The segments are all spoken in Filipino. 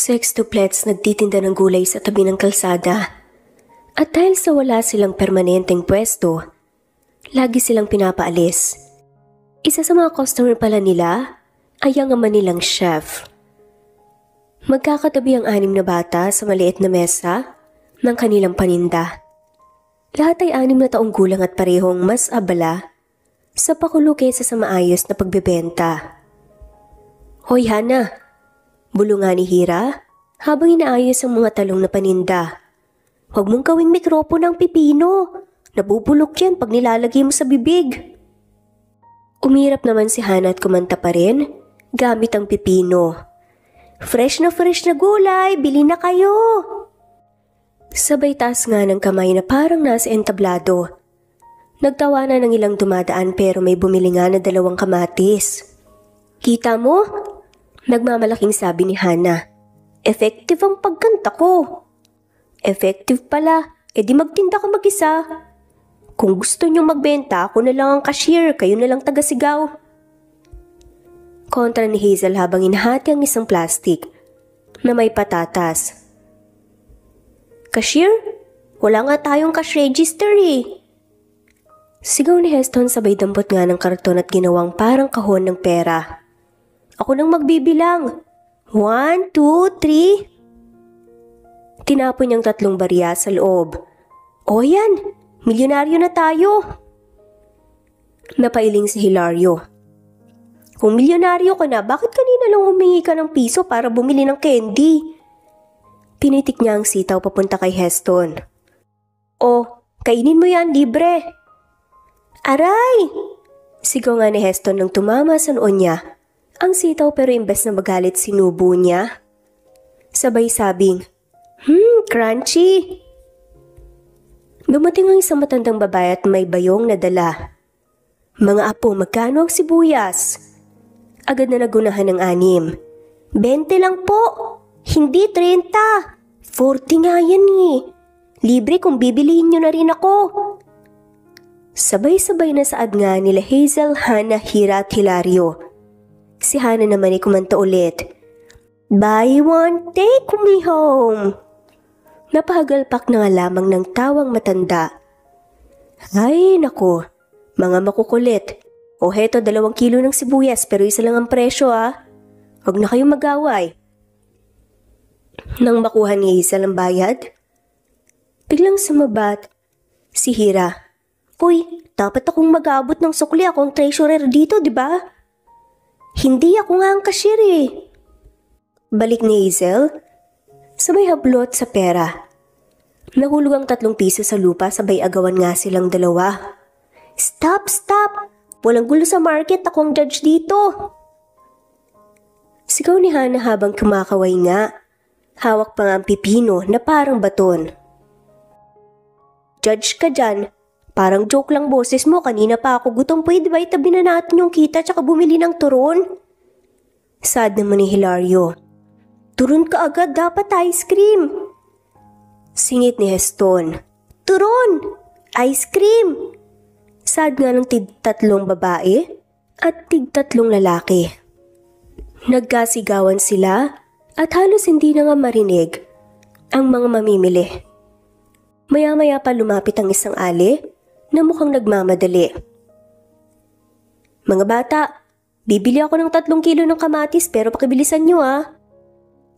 Sextuplets nagtitinda ng gulay sa tabi ng kalsada. At dahil sa wala silang permanenteng pwesto, lagi silang pinapaalis. Isa sa mga customer pala nila ay ang ama nilang chef. Magkakatabi ang 6 na bata sa maliit na mesa ng kanilang paninda. Lahat ay 6 na taong gulang at parehong mas abala sa pakulo kaysa sa maayos na pagbebenta. "Hoy Hana," bulungan ni Hira habang inaayos ang mga talong na paninda. "Huwag mong gawing mikropono ng pipino. Nabubulok yan pag nilalagay mo sa bibig." Umirap naman si Hana at kumanta pa rin gamit ang pipino. Fresh na gulay, bili na kayo." Sabay taas nga ng kamay na parang nasa entablado. Nagtawanan ng ilang dumadaan pero may bumili nga na 2 kamatis. "Kita mo?" Nagmamalaking sabi ni Hana. "Effective ang pagkanta ko." "Effective pala, edi magtinda ka mag-isa. Kung gusto nyo magbenta, ako na lang ang cashier, kayo na lang tagasigaw." Kontra ni Hazel habang inahati ang isang plastic na may patatas. "Cashier? Wala nga tayong cash register eh." Sigaw ni Heston sabay dampot nga ng karton at ginawang parang kahon ng pera. "Ako nang magbibilang. 1, 2, 3. Tinapon niyang 3 barya sa loob. "O yan, milyonaryo na tayo." Napailing si Hilario. "Kung milyonaryo ka na, bakit kanina lang humingi ka ng piso para bumili ng candy?" Pinitik niya ang sitaw papunta kay Heston. "O, kainin mo yan, libre." "Aray!" Sigaw nga ni Heston nang tumama sa noon niya ang sitaw pero imbes na magalit sinubo niya. Sabay sabing, crunchy." Dumating ang isang matandang babae at may bayong na dala. "Mga apo, magkano ang sibuyas?" Agad na nagunahan ng 6. "20 lang po. Hindi 30. 40 nga yan eh. Libre kung bibilihin nyo na rin ako." Sabay-sabay na saad nga nila Hazel, Hana, Hira at Hilario. Si Hana naman ay kumanta ulit. "Buy one, take me home." Napahagalpak na nga lamang ng tawang matanda. "Ay nako, mga makukulit. O heto 2 kilo ng sibuyas pero isa lang ang presyo ah. Huwag na kayong mag-away." Nang makuha ni Hazel ang bayad, biglang sumabat si Hira. "Uy, dapat akong mag-aabot ng sukli, ako ang treasurer dito, di ba?" "Hindi, ako nga ang cashier eh." Balik ni Hazel, sabay hablot sa pera. Nahulog ang 3 piso sa lupa sabay agawan nga silang 2. Stop! Walang gulo sa market, ako ang judge dito." Sigaw ni Hana habang kumakaway nga. Hawak pa nga ang pipino na parang baton. "Judge ka dyan. Parang joke lang boses mo, kanina pa ako gutom, pwede ba itabi na natin yung kita tsaka bumili ng turon?" Sad naman ni Hilario. "Turon ka agad, dapat ice cream." Singit ni Heston. "Turon! Ice cream!" Sad nga ng 3 babae at 3 lalaki. Nagkasigawan sila at halos hindi na nga marinig ang mga mamimili. Maya-maya pa lumapit ang isang ali na mukhang nagmamadali. "Mga bata, bibili ako ng 3 kilo ng kamatis pero pakibilisan nyo ah."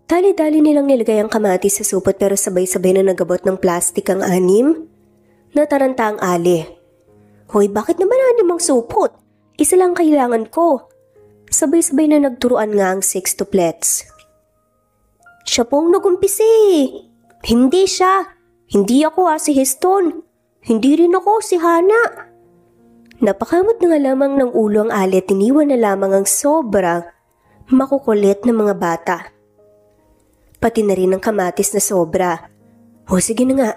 Dali-dali nilang nilagay ang kamatis sa supot pero sabay-sabay na nagabot ng plastik ang 6. Nataranta ang ali. "Hoy, bakit naman 6 ang supot? Isa lang kailangan ko." Sabay-sabay na nagturuan nga ang sextuplets. "Siya pong nagumpisi." "Hindi siya. Hindi ako si Heston. Hindi rin ako si Hana." Napakamot na nga lamang ng ulo ang ali at iniwan na lamang ang sobrang makukulit na mga bata. Pati na rin ang kamatis na sobra. "O sige na nga,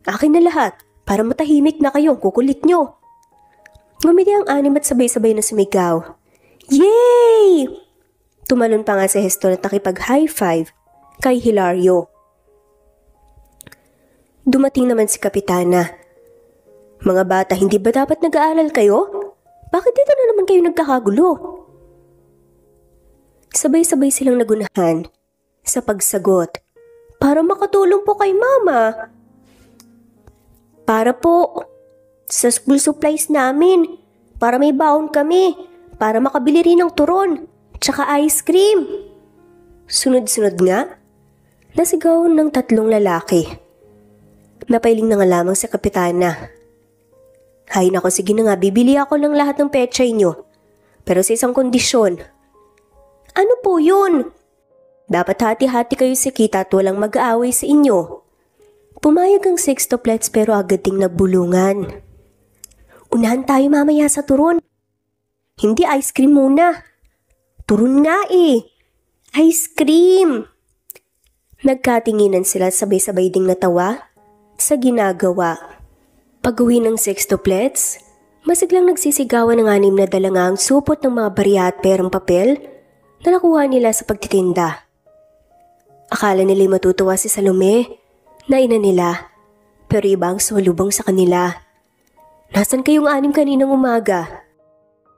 akin na lahat para matahimik na kayong kukulit nyo." Ngumiti ang 6 at sabay-sabay na sumigaw. "Yay!" Tumalon pa nga si Heston at nakipag-high five kay Hilario. Dumating naman si Kapitana. "Mga bata, hindi ba dapat nag-aaral kayo? Bakit dito na naman kayo nagkakagulo?" Sabay-sabay silang nagunahan. Sa pagsagot, para makatulong po kay mama. Para po sa school supplies namin, para may baon kami, para makabili rin ng turon, tsaka ice cream. Sunod-sunod nga, nasigaw ng 3 lalaki. Napailing na nga lamang sa kapitana. Hay nako, sige na nga, bibili ako ng lahat ng pechay nyo. Pero sa isang kondisyon. Ano po yun? Dapat hati-hati kayo sa kita at walang mag-aaway sa inyo. Pumayag ang sextuplets pero agad ding nagbulungan. Unahan tayo mamaya sa turon. Hindi, ice cream muna. Turon nga eh. Ice cream! Nagkatinginan sila, sabay-sabay ding natawa sa ginagawa. Pag-uwi ng sextuplets, masiglang nagsisigawan ng 6 na dala nga ang supot ng mga barya at perang papel na nakuha nila sa pagtitinda. Akala nila'y matutuwa si Salome na ina nila, pero iba ang salubong sa kanila. Nasaan kayong 6 kaninang umaga?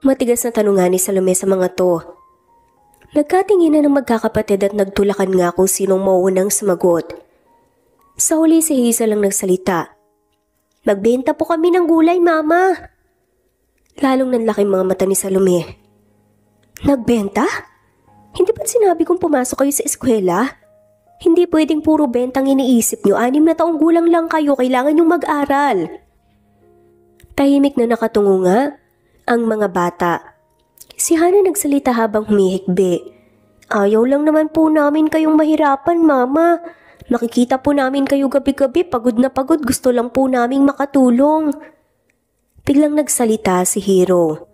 Matigas na tanungan ni Salome sa mga to. Nagkatinginan ng magkakapatid at nagtulakan nga kung sinong mauunang sumagot. Sa huli si Hazel ang nagsalita. Magbenta po kami ng gulay, mama. Lalong nanlaki mga mata ni Salome. Nagbenta? Hindi ba't sinabi kong pumasok kayo sa eskwela? Hindi pwedeng puro bentang iniisip nyo. 6 na taong gulang lang kayo, kailangan nyong mag-aral. Tahimik na nakatungo nga ang mga bata. Si Hana nagsalita habang humihikbi. Ayaw lang naman po namin kayong mahirapan, mama. Nakikita po namin kayo gabi-gabi, pagod na pagod, gusto lang po naming makatulong. Biglang nagsalita si Hiro.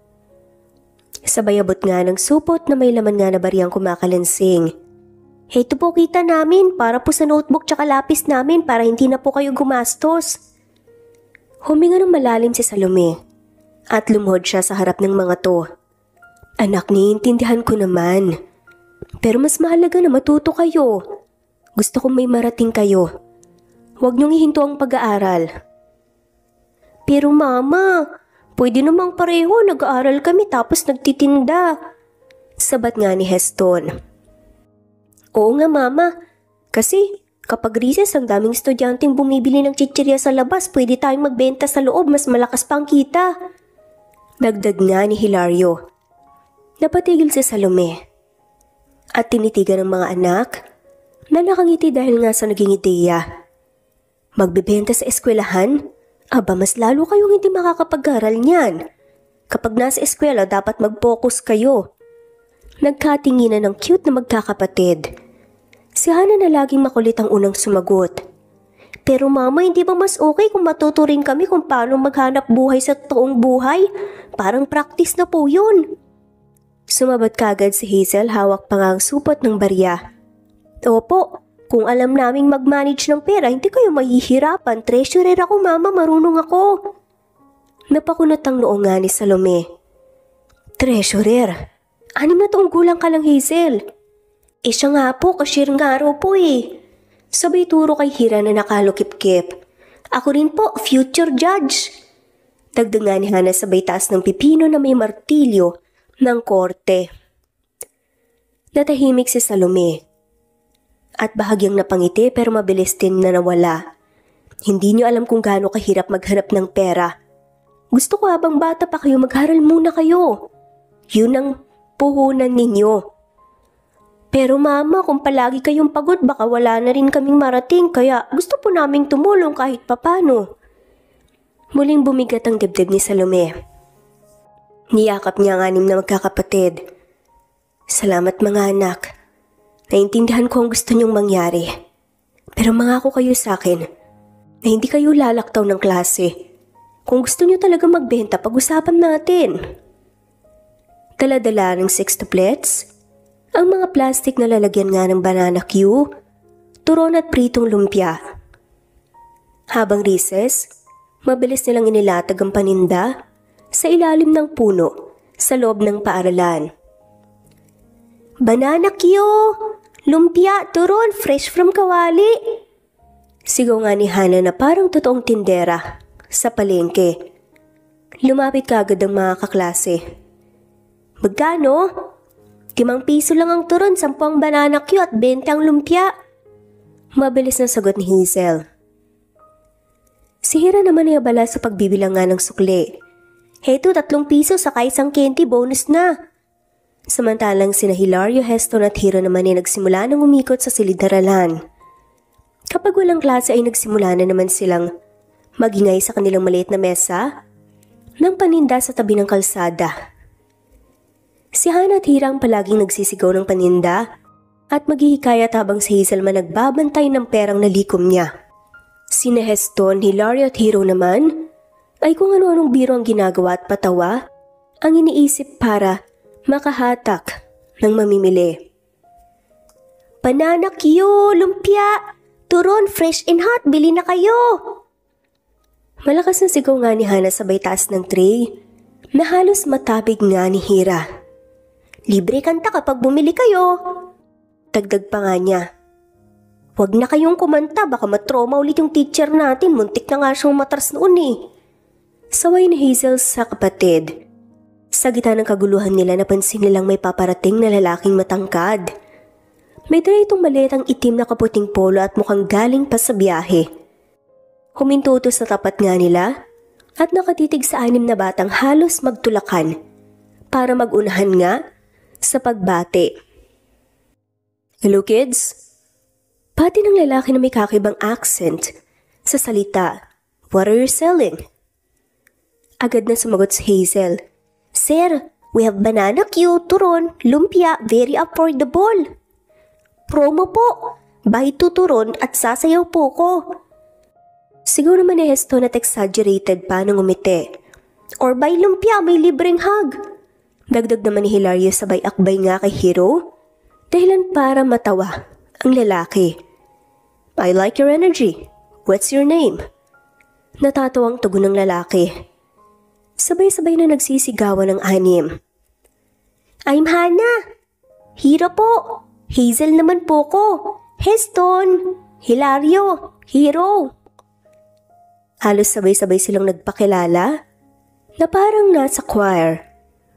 Sabay abot nga ng supot na may laman nga na bariyang kumakalansing. Heto po kita namin, para po sa notebook tsaka lapis namin para hindi na po kayo gumastos. Huminga ng malalim si Salome at lumuhod siya sa harap ng mga to. Anak, naiintindihan ko naman. Pero mas mahalaga na matuto kayo. Gusto kong may marating kayo. Huwag niyong ihinto ang pag-aaral. Pero mama, pwede namang pareho, nag-aaral kami tapos nagtitinda. Sabat nga ni Heston. Oo nga mama, kasi kapag recess ang daming estudyanteng bumibili ng chichirya sa labas, pwede tayong magbenta sa loob, mas malakas pang kita. Dagdag nga ni Hilario. Napatigil si Salome at tinitigan ng mga anak na nakangiti dahil nga sa naging ideya. Magbebenta sa eskwelahan? Aba, mas lalo kayong hindi makakapag-aral niyan. Kapag nasa eskwela, dapat mag-focus kayo. Nagkatinginan ng cute na magkakapatid. Si Hana na laging makulit ang unang sumagot. Pero mama, hindi ba mas okay kung matuto rin kami kung paano maghanap buhay sa totoong buhay? Parang practice na po yun. Sumabat kagad si Hazel, hawak pa nga ang supot ng barya. Opo, kung alam naming mag-manage ng pera, hindi kayo mahihirapan. Treasurer ako mama, marunong ako. Napakunot ang noo nga ni Salome. Treasurer? 6 na taong gulang ka lang, Hazel. Siya nga po, cashier nga raw po eh. Sabay turo kay Hira na nakalukip-kip. Ako rin po, future judge. Dagdag nga ni Hana sabay taas ng pipino na may martilyo ng korte. Natahimik si Salome. At bahagyang napangiti pero mabilis din na nawala. Hindi niyo alam kung gaano kahirap maghanap ng pera. Gusto ko habang bata pa kayo mag-aral muna kayo. Yun ang puhunan ninyo. Pero mama, kung palagi kayong pagod baka wala na rin kaming marating kaya gusto po naming tumulong kahit papano. Muling bumigat ang dibdib ni Salome. Niyakap niya ang 6 na magkakapatid. Salamat mga anak. Naintindihan ko ang gusto niyong mangyari. Pero mangako kayo sa akin na hindi kayo lalaktaw ng klase. Kung gusto niyo talaga magbenta, pag-usapan natin. Dala-dala ng sextuplets, ang mga plastic na lalagyan nga ng banana Q, turon at pritong lumpia. Habang recess, mabilis nilang inilatag ang paninda sa ilalim ng puno sa loob ng paaralan. Banana Q! Lumpia, turon, fresh from kawali! Sigaw nga ni Hana na parang totoong tindera sa palengke. Lumapit kagad ang mga kaklase. Magkano? ₱5 lang ang turon, 10 ang banana Q at 20 ang lumpia. Mabilis na sagot ni Hazel. Si Hira naman ay abala sa pagbibilang nga ng sukli. Heto, ₱3 saka isang candy, bonus na. Samantalang sina Hilario, Heston at Hiro naman ay nagsimula ng umikot sa silid-aralan. Kapag walang klase ay nagsimula na naman silang magingay sa kanilang maliit na mesa ng paninda sa tabi ng kalsada. Si Hana at Hira ang palaging nagsisigaw ng paninda at maghihikayat habang si Hazel man nagbabantay ng perang nalikom niya. Sina Heston, Hilario at Hiro naman ay kung ano-anong biro ang ginagawa at patawa ang iniisip para makahatak ng mamimili. Banana Q, lumpia, turon, fresh and hot, bili na kayo! Malakas na sigaw nga ni Hana sabay taas ng tray na halos matabig nga ni Hira. Libre kanta kapag bumili kayo. Dagdag pa nga niya. Huwag na kayong kumanta, baka matrauma ulit yung teacher natin, muntik na nga siyang matras noon eh. Saway ni Hazel sa kapatid. Sa gitna ng kaguluhan nila napansin nilang may paparating na lalaking matangkad. May dala itong maletang itim na kaputing polo at mukhang galing pa sa biyahe. Huminto ito sa tapat nga nila at nakatitig sa 6 na batang halos magtulakan para magunahan nga sa pagbati. Hello kids? Pati ng lalaki na may kakibang accent sa salita. What are you selling? Agad na sumagot si Hazel. Sir, we have banana Q, turon, lumpia, very affordable. Promo po, buy 2 turon at sasayaw po ko. Siguro naman ni Heston at exaggerated pa nang umiti. Or buy lumpia, may libreng hug. Dagdag naman ni Hilario sabay akbay nga kay Hiro, dahilan para matawa ang lalaki. I like your energy. What's your name? Natatawang tugon ng lalaki. Sabay-sabay na nagsisigawan ng 6. I'm Hana. Hiro po. Hazel naman po ko. Heston. Hilario. Hiro. Halos sabay-sabay silang nagpakilala na parang nasa choir.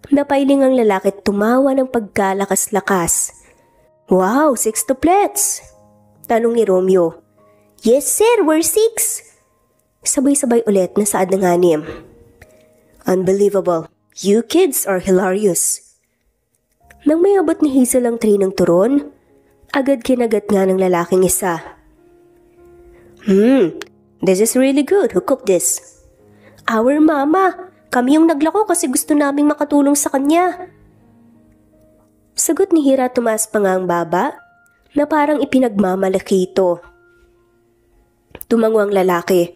Napailing ang lalaki at tumawa ng pagkalakas-lakas. Wow, 6 tuplets! Tanong ni Romeo. Yes sir, we're 6! Sabay-sabay ulit na saad ng 6. Unbelievable, you kids are hilarious. Nang may abot ni Hazel ang tray ng turon, agad kinagat nga ng lalaking isa. This is really good. Who cooked this? Our mama. Kami yung naglako kasi gusto naming makatulong sa kanya. Sagot ni Hira, tumaas pa nga ang baba na parang ipinagmamalaki ito. Tumango ang lalaki.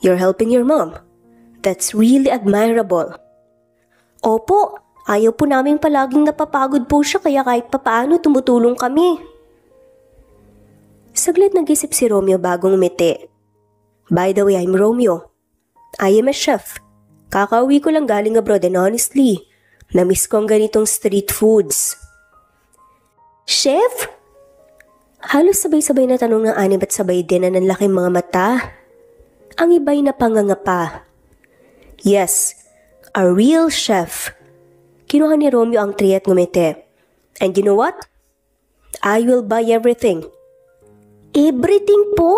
You're helping your mom. That's really admirable. Opo, ayaw po naming palaging napapagod po siya kaya kahit papaano tumutulong kami. Saglit nag-isip si Romeo bagong umiti. By the way, I'm Romeo. I am a chef. Kakauwi ko lang galing abroad and honestly, na-miss ko ang ganitong street foods. Chef? Halos sabay-sabay na tanong ng 6 at sabay din na nanlaking mga mata. Ang iba'y napangangapa. Yes, a real chef. Kinuha ni Romeo ang tray at ngumiti. And you know what? I will buy everything. Everything po?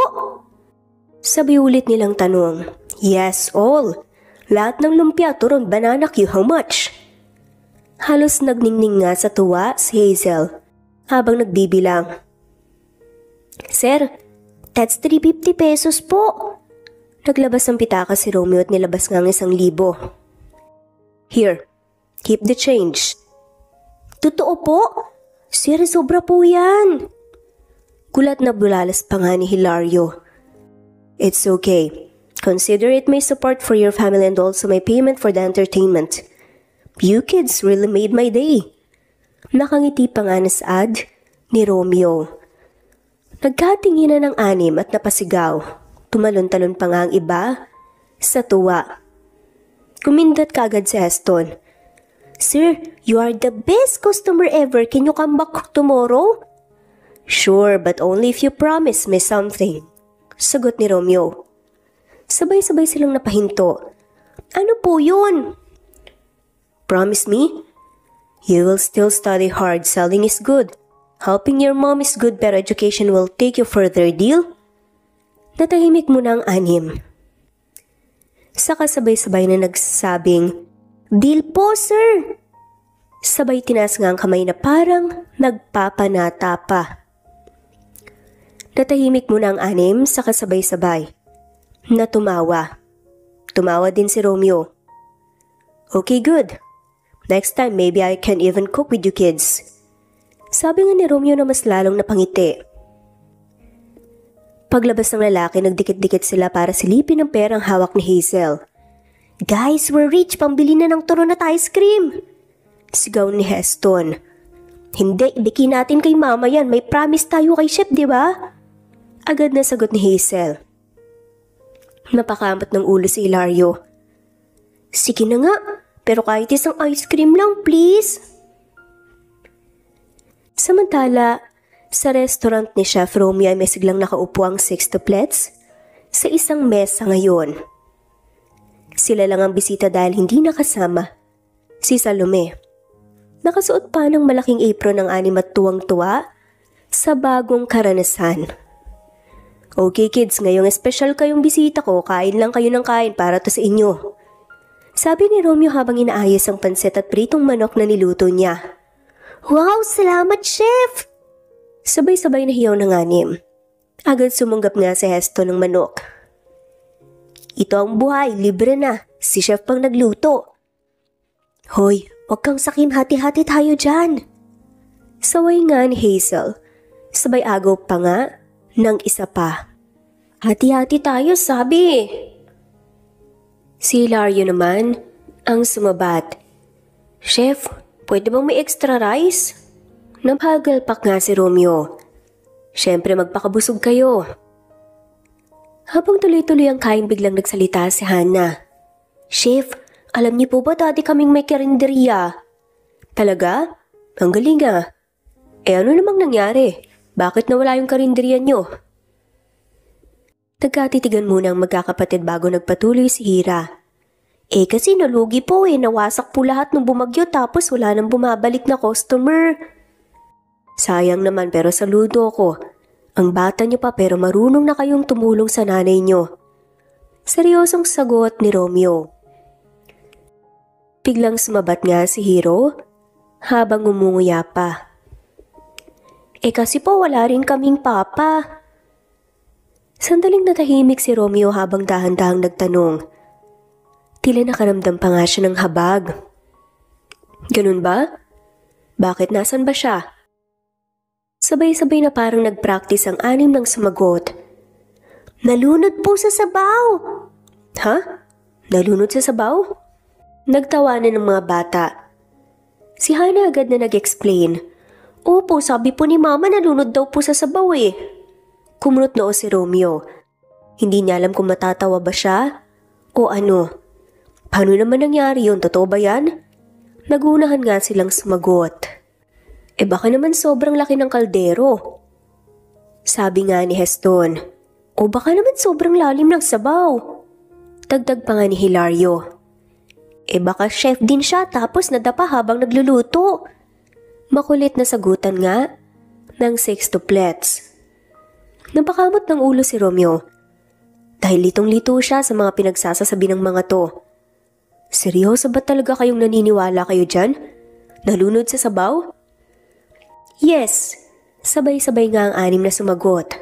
Sabi ulit nilang tanong. Yes, all. Lahat ng lumpia, turon, banana Q, how much? Halos nagningning nga sa tuwa si Hazel habang nagbibilang. Sir, that's 350 pesos po. Naglabas ng pitaka si Romeo at nilabas nga ng 1,000. Here, keep the change. Totoo po? Sir, sobra po yan. Gulat na bulalas pa nga ni Hilario. It's okay. Consider it my support for your family and also my payment for the entertainment. You kids really made my day. Nakangiti pa nga na saad ni Romeo. Nagkatinginan ng 6 at napasigaw. Tumalon-talon pa nga ang iba sa tuwa. Kumindat kaagad si Heston. Sir, you are the best customer ever. Can you come back tomorrow? Sure, but only if you promise me something. Sagot ni Romeo. Sabay-sabay silang napahinto. Ano po yun? Promise me? You will still study hard. Selling is good. Helping your mom is good pero education will take you further, deal? Natahimik muna ang anim. Saka sabay-sabay na nagsasabing, "Deal po, sir!" Sabay tinaas nga ang kamay na parang nagpapanata pa. Natahimik muna ang anim saka sabay-sabay na tumawa. Tumawa din si Romeo. "Okay, good. Next time maybe I can even cook with you kids." Sabi nga ni Romeo na mas lalong napangiti. Paglabas ng lalaki, nagdikit-dikit sila para silipin ang perang hawak ni Hazel. "Guys, we're rich! Pambili na ng turon at ice cream!" Sigaw ni Heston. "Hindi, ibigay natin kay mama yan. May promise tayo kay Chef, di ba?" Agad na sagot ni Hazel. Napakamot ng ulo si Hilario. "Sige na nga, pero kahit isang ice cream lang, please." Samantala, sa restaurant ni Chef Romeo ay may siglang nakaupo ang sextuplets sa isang mesa ngayon. Sila lang ang bisita dahil hindi nakasama si Salome. Nakasuot pa ng malaking apron ng anim at tuwang-tuwa sa bagong karanasan. "Okay kids, ngayong espesyal kayong bisita ko, kain lang kayo ng kain para to sa inyo." Sabi ni Romeo habang inaayos ang pansit at pritong manok na niluto niya. "Wow, salamat chef!" Sabay-sabay na hiyaw ng anim. Agad sumunggap nga si Heston ng manok. "Ito ang buhay, libre na. Si chef pang nagluto." "Hoy, wag kang sakim, hati-hati tayo dyan." Saway nga ni Hazel. Sabay agaw pa nga ng isa pa. "Hati-hati tayo, sabi." Si Hilario naman ang sumabat. "Chef, pwede bang may extra rice?" Napagalpak nga si Romeo. "Siyempre magpakabusog kayo." Habang tuloy-tuloy ang kain, biglang nagsalita si Hannah. "Chef, alam niyo po ba dati kaming may karinderya?" "Talaga? Ang galing ah. Ano namang nangyari? Bakit nawala yung karinderya niyo?" Nagkatitigan muna ang magkakapatid bago nagpatuloy si Hira. Kasi nalugi po nawasak po lahat nung bumagyo tapos wala nang bumabalik na customer." "Sayang naman pero saludo ko. Ang bata niyo pa pero marunong na kayong tumulong sa nanay niyo." Seryosong sagot ni Romeo. Biglang sumabat nga si Hiro habang umunguya pa. Kasi po wala rin kaming papa." Sandaling natahimik si Romeo habang dahan-dahang nagtanong. Tila nakaramdam pa nga siya ng habag. "Ganun ba? Bakit nasan ba siya?" Sabay-sabay na parang nag-practice ang anim ng sumagot. "Nalunod po sa sabaw." "Ha? Nalunod sa sabaw?" Nagtawanan ng mga bata. Si Hannah agad na nag-explain. "Opo, sabi po ni mama nalunod daw po sa sabaw Kumunot noo si Romeo. Hindi niya alam kung matatawa ba siya o ano. Paano naman nangyari yun? Totoo ba yan? Nagunahan nga silang sumagot. Baka naman sobrang laki ng kaldero. Sabi nga ni Heston. O baka naman sobrang lalim ng sabaw. Dagdag pa nga ni Hilario. Baka chef din siya tapos nadapa habang nagluluto. Makulit na sagutan nga ng sextuplets. Napakamot ng ulo si Romeo dahil litong-lito siya sa mga pinagsasasabi ng mga to. Seryoso ba talaga kayong naniniwala kayo dyan? Nalunod sa sabaw? Yes, sabay-sabay nga ang anim na sumagot.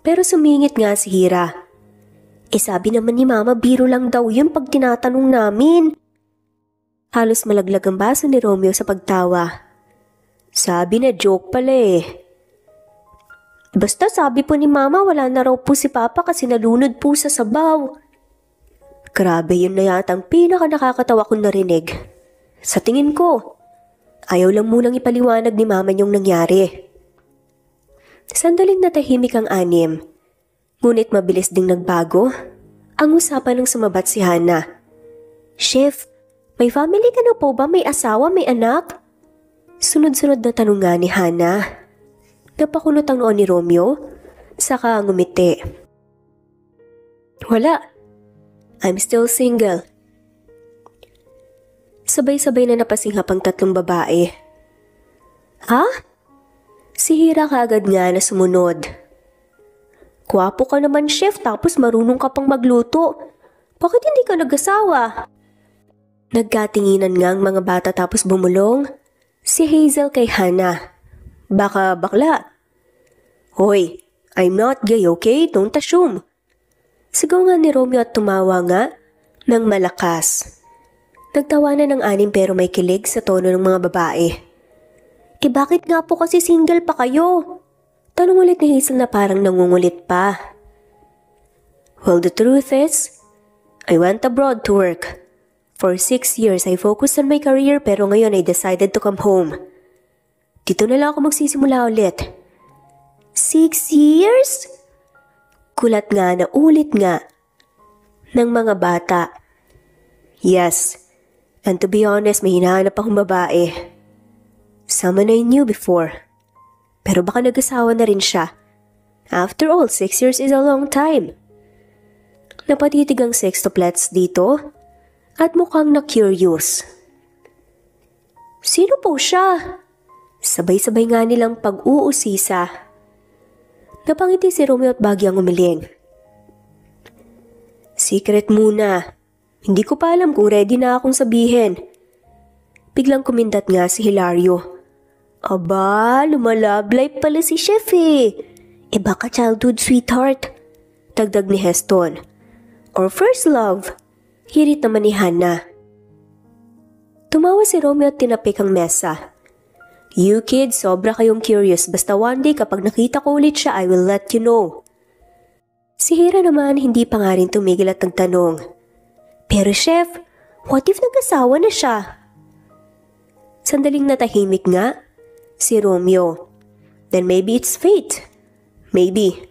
Pero sumingit nga si Hira. Sabi naman ni mama biro lang daw yun pag tinatanong namin. Halos malaglag ang baso ni Romeo sa pagtawa. Sabi na joke pala Basta sabi po ni mama wala na raw po si papa kasi nalunod po sa sabaw. Grabe yun na yata ang pinaka nakakatawa kong narinig. Sa tingin ko, ayaw lang munang ipaliwanag ni mama niyong nangyari. Sandaling natahimik ang anim. Ngunit mabilis ding nagbago ang usapan ng sumabat si Hannah. Chef, may family ka na po ba? May asawa, may anak? Sunod-sunod na tanong nga ni Hannah. Napakunot ang noon ni Romeo, saka ngumiti. Wala. I'm still single. Sabay-sabay na napasinghap ang tatlong babae. Ha? Si Hira kaagad nga na sumunod. Gwapo ka naman, chef, tapos marunong ka pang magluto. Bakit hindi ka nag-asawa? Nagkatinginan nga ang mga bata tapos bumulong. Si Hazel kay Hannah. Baka bakla. Hoy, I'm not gay, okay? Don't assume. Sigaw nga ni Romeo at tumawa nga ng malakas. Nagtawanan ng anim pero may kilig sa tono ng mga babae. Bakit nga po kasi single pa kayo? Tanong ulit ni Hazel na parang nangungulit pa. Well, the truth is, I went abroad to work. For 6 years, I focused on my career pero ngayon I decided to come home. Dito na lang ako magsisimula ulit. 6 years? Kulat nga na ulit nga ng mga bata. Yes. And to be honest, may hinahanap akong babae. Someone I knew before. Pero baka nag-asawa na rin siya. After all, 6 years is a long time. Napatitig ang sextuplets dito at mukhang na-curious. Sino po siya? Sabay-sabay nga nilang pag-uusisa. Napangiti si Romeo at bagyang umiling. Secret muna. Hindi ko pa alam kung ready na akong sabihin. Biglang kumindat nga si Hilario. Aba, lumalove life pala si Chef eh. Baka childhood sweetheart. Dagdag ni Heston. Or first love. Hirit naman ni Hannah. Tumawa si Romeo at tinapik ang mesa. You kids, sobra kayong curious. Basta one day kapag nakita ko ulit siya, I will let you know. Si Hira naman hindi pa nga rin tumigil at nagtanong. Pero chef, what if nag-asawa na siya? Sandaling natahimik nga si Romeo. Then maybe it's fate. Maybe.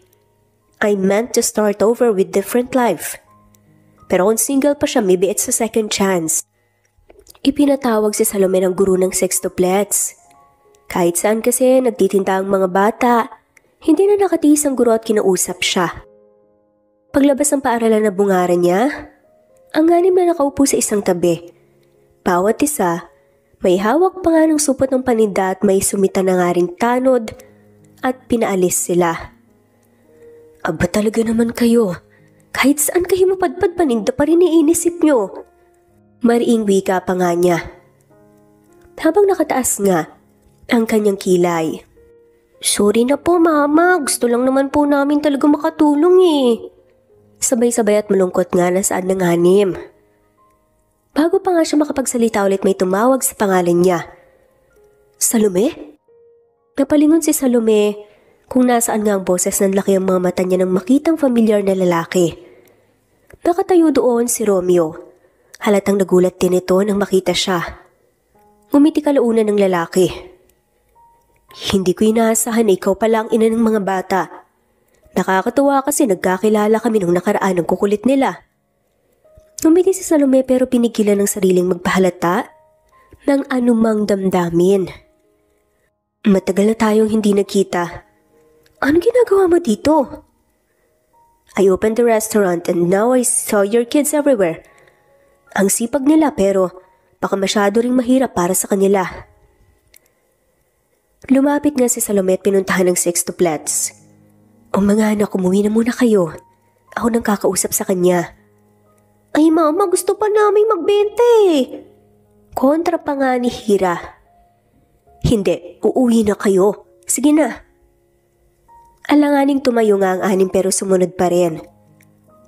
I meant to start over with different life. Pero kung single pa siya, maybe it's a second chance. Ipinatawag si Salome ng guro ng sextuplets. Kahit saan kasi nagtitinda ang mga bata, hindi na nakatiis ang guro at kinausap siya. Paglabas ng paaralan na bungaran niya, ang anim na nakaupo sa isang tabi. Bawat isa, may hawak pa nga ng supot ng paninda at may sumita na nga ring tanod at pinaalis sila. Aba talaga naman kayo. Kahit saan kayo mapadpad paninda pa rin iinisip nyo. Mariing wika pa nga niya. Habang nakataas nga ang kanyang kilay. Sorry na po mama, gusto lang naman po namin talaga makatulong eh. Sabay-sabay at malungkot nga na saan ng anim. Bago pa nga siya makapagsalita ulit may tumawag sa pangalan niya. Salome? Napalingon si Salome kung nasaan nga ang boses ng laki ang mga mata niya nang makitang familiar na lalaki. Nakatayo doon si Romeo. Halatang nagulat din ito nang makita siya. Ngumiti kalaunan ng lalaki. Hindi ko inaasahan na ikaw pala ang ina ng mga bata. Nakakatuwa kasi nagkakilala kami nung nakaraan ng kukulit nila. Ngumiti si Salome pero pinigilan ng sariling magpahalata ng anumang damdamin. Matagal na tayong hindi nagkita. Ano ginagawa mo dito? I opened the restaurant and now I saw your kids everywhere. Ang sipag nila pero baka masyado ring mahirap para sa kanila. Lumapit nga si Salome at pinuntahan ng sextuplets. O mga anak, umuwi na muna kayo. Ako nang kakausap sa kanya. Ay mama, gusto pa naming magbenta eh. Kontra pa nga ni Hira. Hindi, uuwi na kayo. Sige na. Alanganing tumayo nga ang anim pero sumunod pa rin.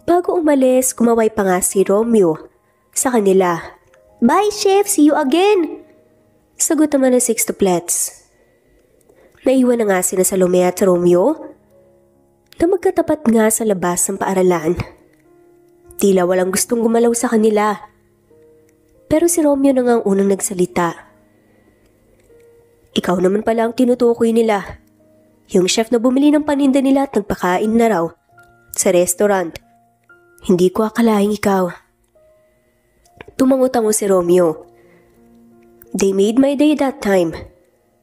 Bago umalis, kumaway pa nga si Romeo sa kanila. Bye chef, see you again. Sagot naman ng sextuplets. Naiwan na nga sina Salome at Romeo na magkatapat nga sa labas ng paaralan. Tila walang gustong gumalaw sa kanila. Pero si Romeo na nga ang unang nagsalita. Ikaw naman pala ang tinutukoy nila. Yung chef na bumili ng paninda nila at nagpakain na raw sa restaurant. Hindi ko akalaing ikaw. Tumango-tango si Romeo. They made my day that time.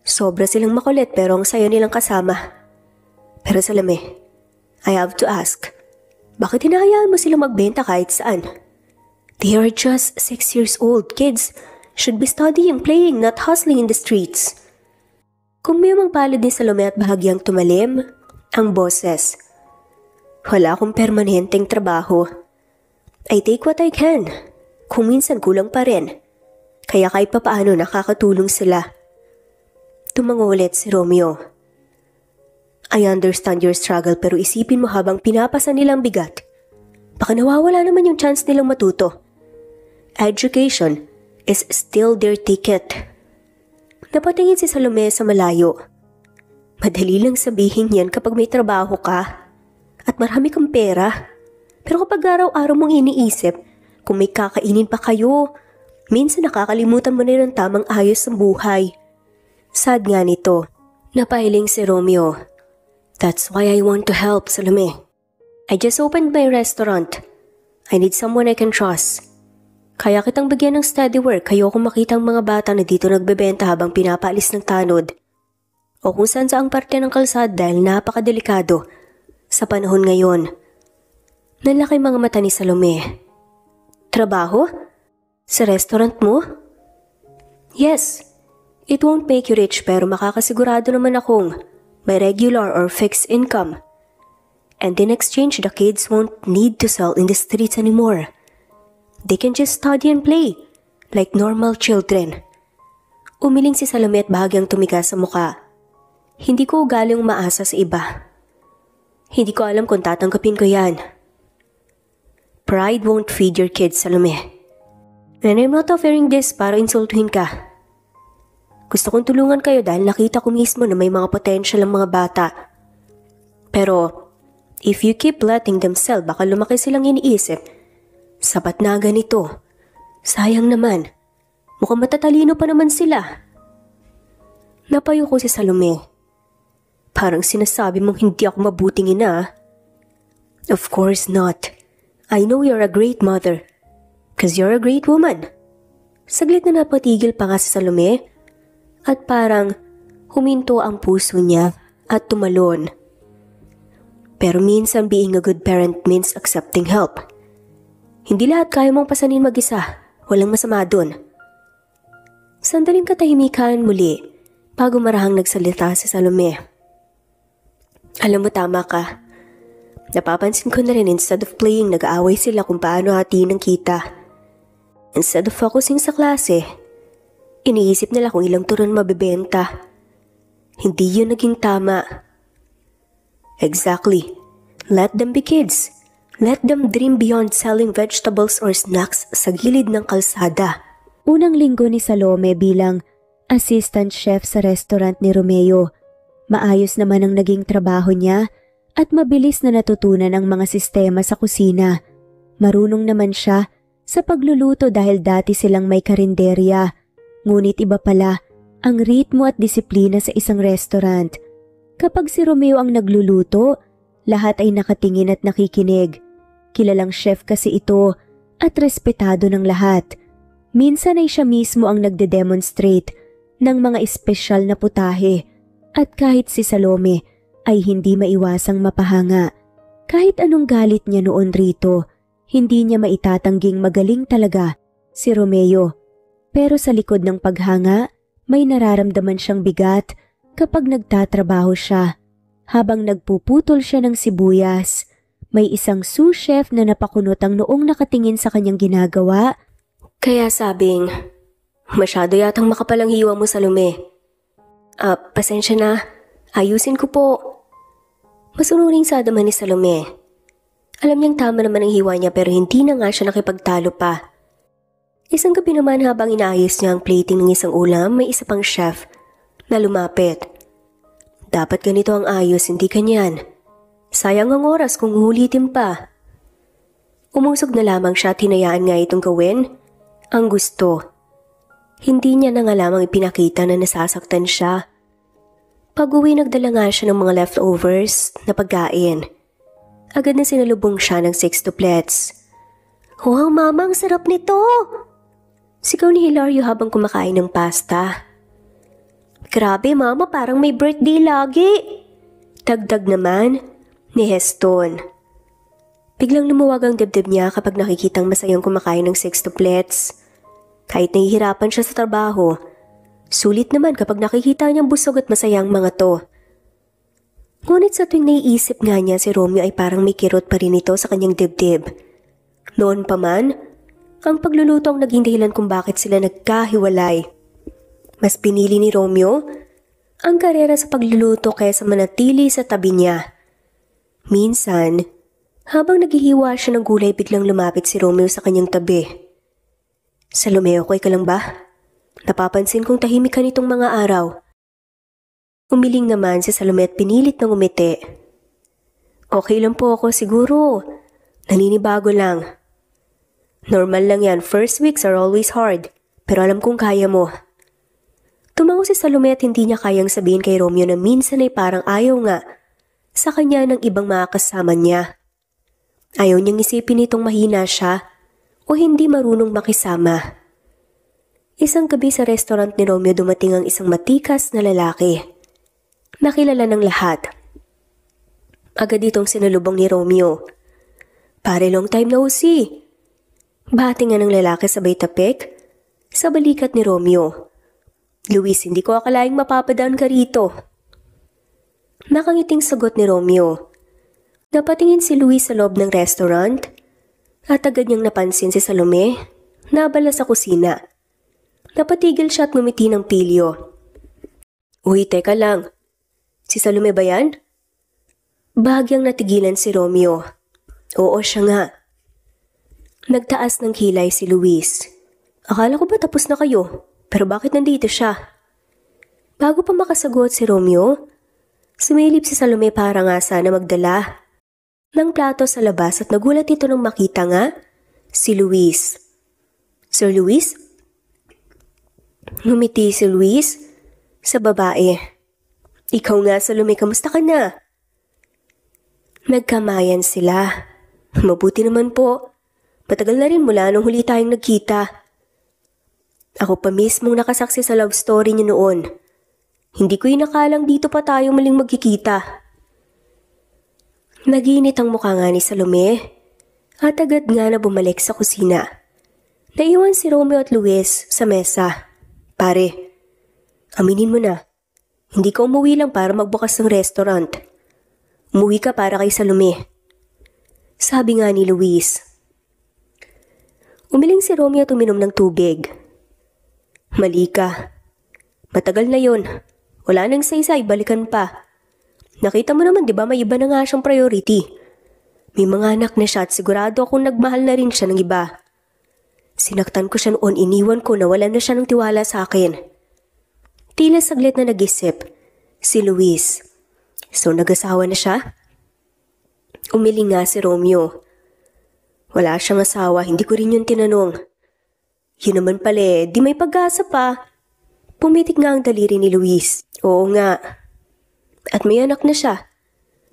Sobra silang makulit pero ang saya nilang kasama. Pero Salome, I have to ask, bakit hinahayaan mo silang magbenta kahit saan? They are just 6 years old, kids. should be studying, playing, not hustling in the streets. Kung may palad ni Salome at bahagyang tumalim, ang boses. Wala akong permanenteng trabaho. I take what I can. Kung minsan kulang pa rin. Kaya kahit papaano nakakatulong sila. Tumangulit si Romeo. I understand your struggle pero isipin mo habang pinapasa nilang bigat. Baka nawawala naman yung chance nilang matuto. Education is still their ticket. Napatingin si Salome sa malayo. Madali lang sabihin yan kapag may trabaho ka at marami kang pera. Pero kapag araw-araw mong iniisip, kung may kakainin pa kayo, minsan nakakalimutan mo na ng tamang ayos ng buhay. Sad nga nito. Napahiling si Romeo. That's why I want to help, Salome. I just opened my restaurant. I need someone I can trust. Kaya kitang bigyan ng steady work. Ayoko makita ang mga bata na dito nagbebenta habang pinapaalis ng tanod. O kung saan saang parte ng kalsada dahil napakadelikado sa panahon ngayon. Nanlaki mga mata ni Salome. Trabaho? Sa restaurant mo? Yes. It won't make you rich pero makakasigurado naman akong may regular or fixed income. And in exchange, the kids won't need to sell in the streets anymore. They can just study and play, like normal children. Umiling si Salome at bahagyang tumigas sa muka. Hindi ko ugaling umaasa sa iba. Hindi ko alam kung tatanggapin ko yan. Pride won't feed your kids, Salome. And I'm not offering this para insultuhin ka. Gusto kong tulungan kayo dahil nakita ko mismo na may mga potential ang mga bata. Pero, if you keep letting them sell, baka lumaki silang iniisip. Sapat na ganito. Sayang naman. Mukhang matatalino pa naman sila. Napayo ko si Salome. Parang sinasabi mong hindi ako mabuting ina. Of course not. I know you're a great mother. 'Cause you're a great woman. Saglit na napatigil pa nga si Salome. At parang huminto ang puso niya at tumalon. Pero minsan being a good parent means accepting help. Hindi lahat kaya mong pasanin mag-isa. Walang masama dun. Sandaling katahimikan muli bago marahang nagsalita si Salome. Alam mo tama ka. Napapansin ko na rin instead of playing nag-aaway sila kung paano hatiin ang kita. Instead of focusing sa klase, iniisip nila kung ilang turon mabibenta. Hindi yun naging tama. Exactly. Let them be kids. Let them dream beyond selling vegetables or snacks sa gilid ng kalsada. Unang linggo ni Salome bilang assistant chef sa restaurant ni Romeo. Maayos naman ang naging trabaho niya at mabilis na natutunan ang mga sistema sa kusina. Marunong naman siya sa pagluluto dahil dati silang may karinderya. Ngunit iba pala ang ritmo at disiplina sa isang restaurant. Kapag si Romeo ang nagluluto, lahat ay nakatingin at nakikinig. Kilalang chef kasi ito at respetado ng lahat. Minsan ay siya mismo ang nagde-demonstrate ng mga espesyal na putahe at kahit si Salome ay hindi maiwasang mapahanga. Kahit anong galit niya noon rito, hindi niya maitatangging magaling talaga si Romeo. Pero sa likod ng paghanga, may nararamdaman siyang bigat kapag nagtatrabaho siya. Habang nagpuputol siya ng sibuyas, may isang sous chef na napakunot ang noong nakatingin sa kanyang ginagawa. Kaya sabing, masyado yatang makapalang hiwa mo, Salome. Pasensya na. Ayusin ko po. Masunuring sa adaman ni Salome. Alam niyang tama naman ang hiwa niya pero hindi na nga siya nakipagtalo pa. Isang gabi naman habang inaayos niya ang plating ng isang ulam, may isa pang chef na lumapit. Dapat ganito ang ayos, hindi kanyan. Sayang ang oras kung ulitin pa. Umusog na lamang siya at hinayaan nga itong gawin ang gusto. Hindi niya na nga lamang ipinakita na nasasaktan siya. Pag-uwi nagdala nga siya ng mga leftovers na pagkain. Agad na sinalubong siya ng sextuplets. Wow, mama, ang sarap nito! Sigaw ni Hilario habang kumakain ng pasta. Grabe mama, parang may birthday lagi. Dagdag naman ni Heston. Biglang lumuwag ang dibdib niya kapag nakikitang masayang kumakain ng sextuplets. Kahit nahihirapan siya sa trabaho, sulit naman kapag nakikita niyang busog at masayang mga to. Ngunit sa tuwing naiisip nga niya si Romeo ay parang may kirot pa rin ito sa kanyang dibdib. Noon pa man, ang pagluluto ang naging dahilan kung bakit sila nagkahiwalay. Mas pinili ni Romeo ang karera sa pagluluto kaysa manatili sa tabi niya. Minsan, habang naghihiwa siya ng gulay biglang lumapit si Romeo sa kanyang tabi. Salome, okay ka lang ba? Napapansin kong tahimik ka nitong mga araw. Umiling naman si Salome at pinilit ng umiti. Okay lang po ako siguro. Naninibago lang. Normal lang yan, first weeks are always hard. Pero alam kong kaya mo. Tumango si Salome at hindi niya kayang sabihin kay Romeo na minsan ay parang ayaw nga sa kanya ng ibang mga kasama niya. Ayaw niyang isipin itong mahina siya o hindi marunong makisama. Isang gabi sa restaurant ni Romeo dumating ang isang matikas na lalaki. Nakilala ng lahat. Agad itong sinalubong ni Romeo. Pare, long time no see. Bahati nga ng lalaki sabay tapik sa balikat ni Romeo. Luis, hindi ko akalaing mapapadaan ka rito. Nakangiting sagot ni Romeo. Napatingin si Luis sa loob ng restaurant at agad niyang napansin si Salome na abala sa kusina. Napatigil siya at ngumiti ng pilyo. Uy, teka lang. Si Salome ba yan? Bahagyang natigilan si Romeo. Oo, siya nga. Nagtaas ng kilay si Luis. Akala ko ba tapos na kayo? Pero bakit nandito siya? Bago pa makasagot si Romeo, sumilip si Salome para nga sana magdala ng plato sa labas at nagulat ito nang makita nga si Luis. Sir Luis? Ngumiti si Luis sa babae. Ikaw nga, Salome, kamusta ka na? Nagkamayan sila. Mabuti naman po. Matagal na rin mula nung huli tayong nagkita. Ako pa mismong nakasaksi sa love story niyo noon. Hindi ko inakalang dito pa tayo muling magkikita. Naginit ang mukha nga ni Salome at agad nga na bumalik sa kusina. Naiwan si Romeo at Luis sa mesa. Pare, aminin mo na, hindi ka umuwi lang para magbukas ng restaurant. Umuwi ka para kay Salome. Sabi nga ni Luis. Umiling si Romeo at uminom ng tubig. Mali ka. Matagal na yon. Wala nang saysay, balikan pa. Nakita mo naman, di ba, may iba na nga siyang priority. May mga anak na siya at sigurado akong nagmahal na rin siya ng iba. Sinaktan ko siya noon, iniwan ko na wala na siya ng tiwala sa akin. Tila saglit na nag-isip si Luis. So nag-asawa na siya? Umiling nga si Romeo. Wala siyang asawa, hindi ko rin yun tinanong. Yun naman pala, di may pag-asa pa. Pumitik nga ang daliri ni Luis. Oo nga. At may anak na siya.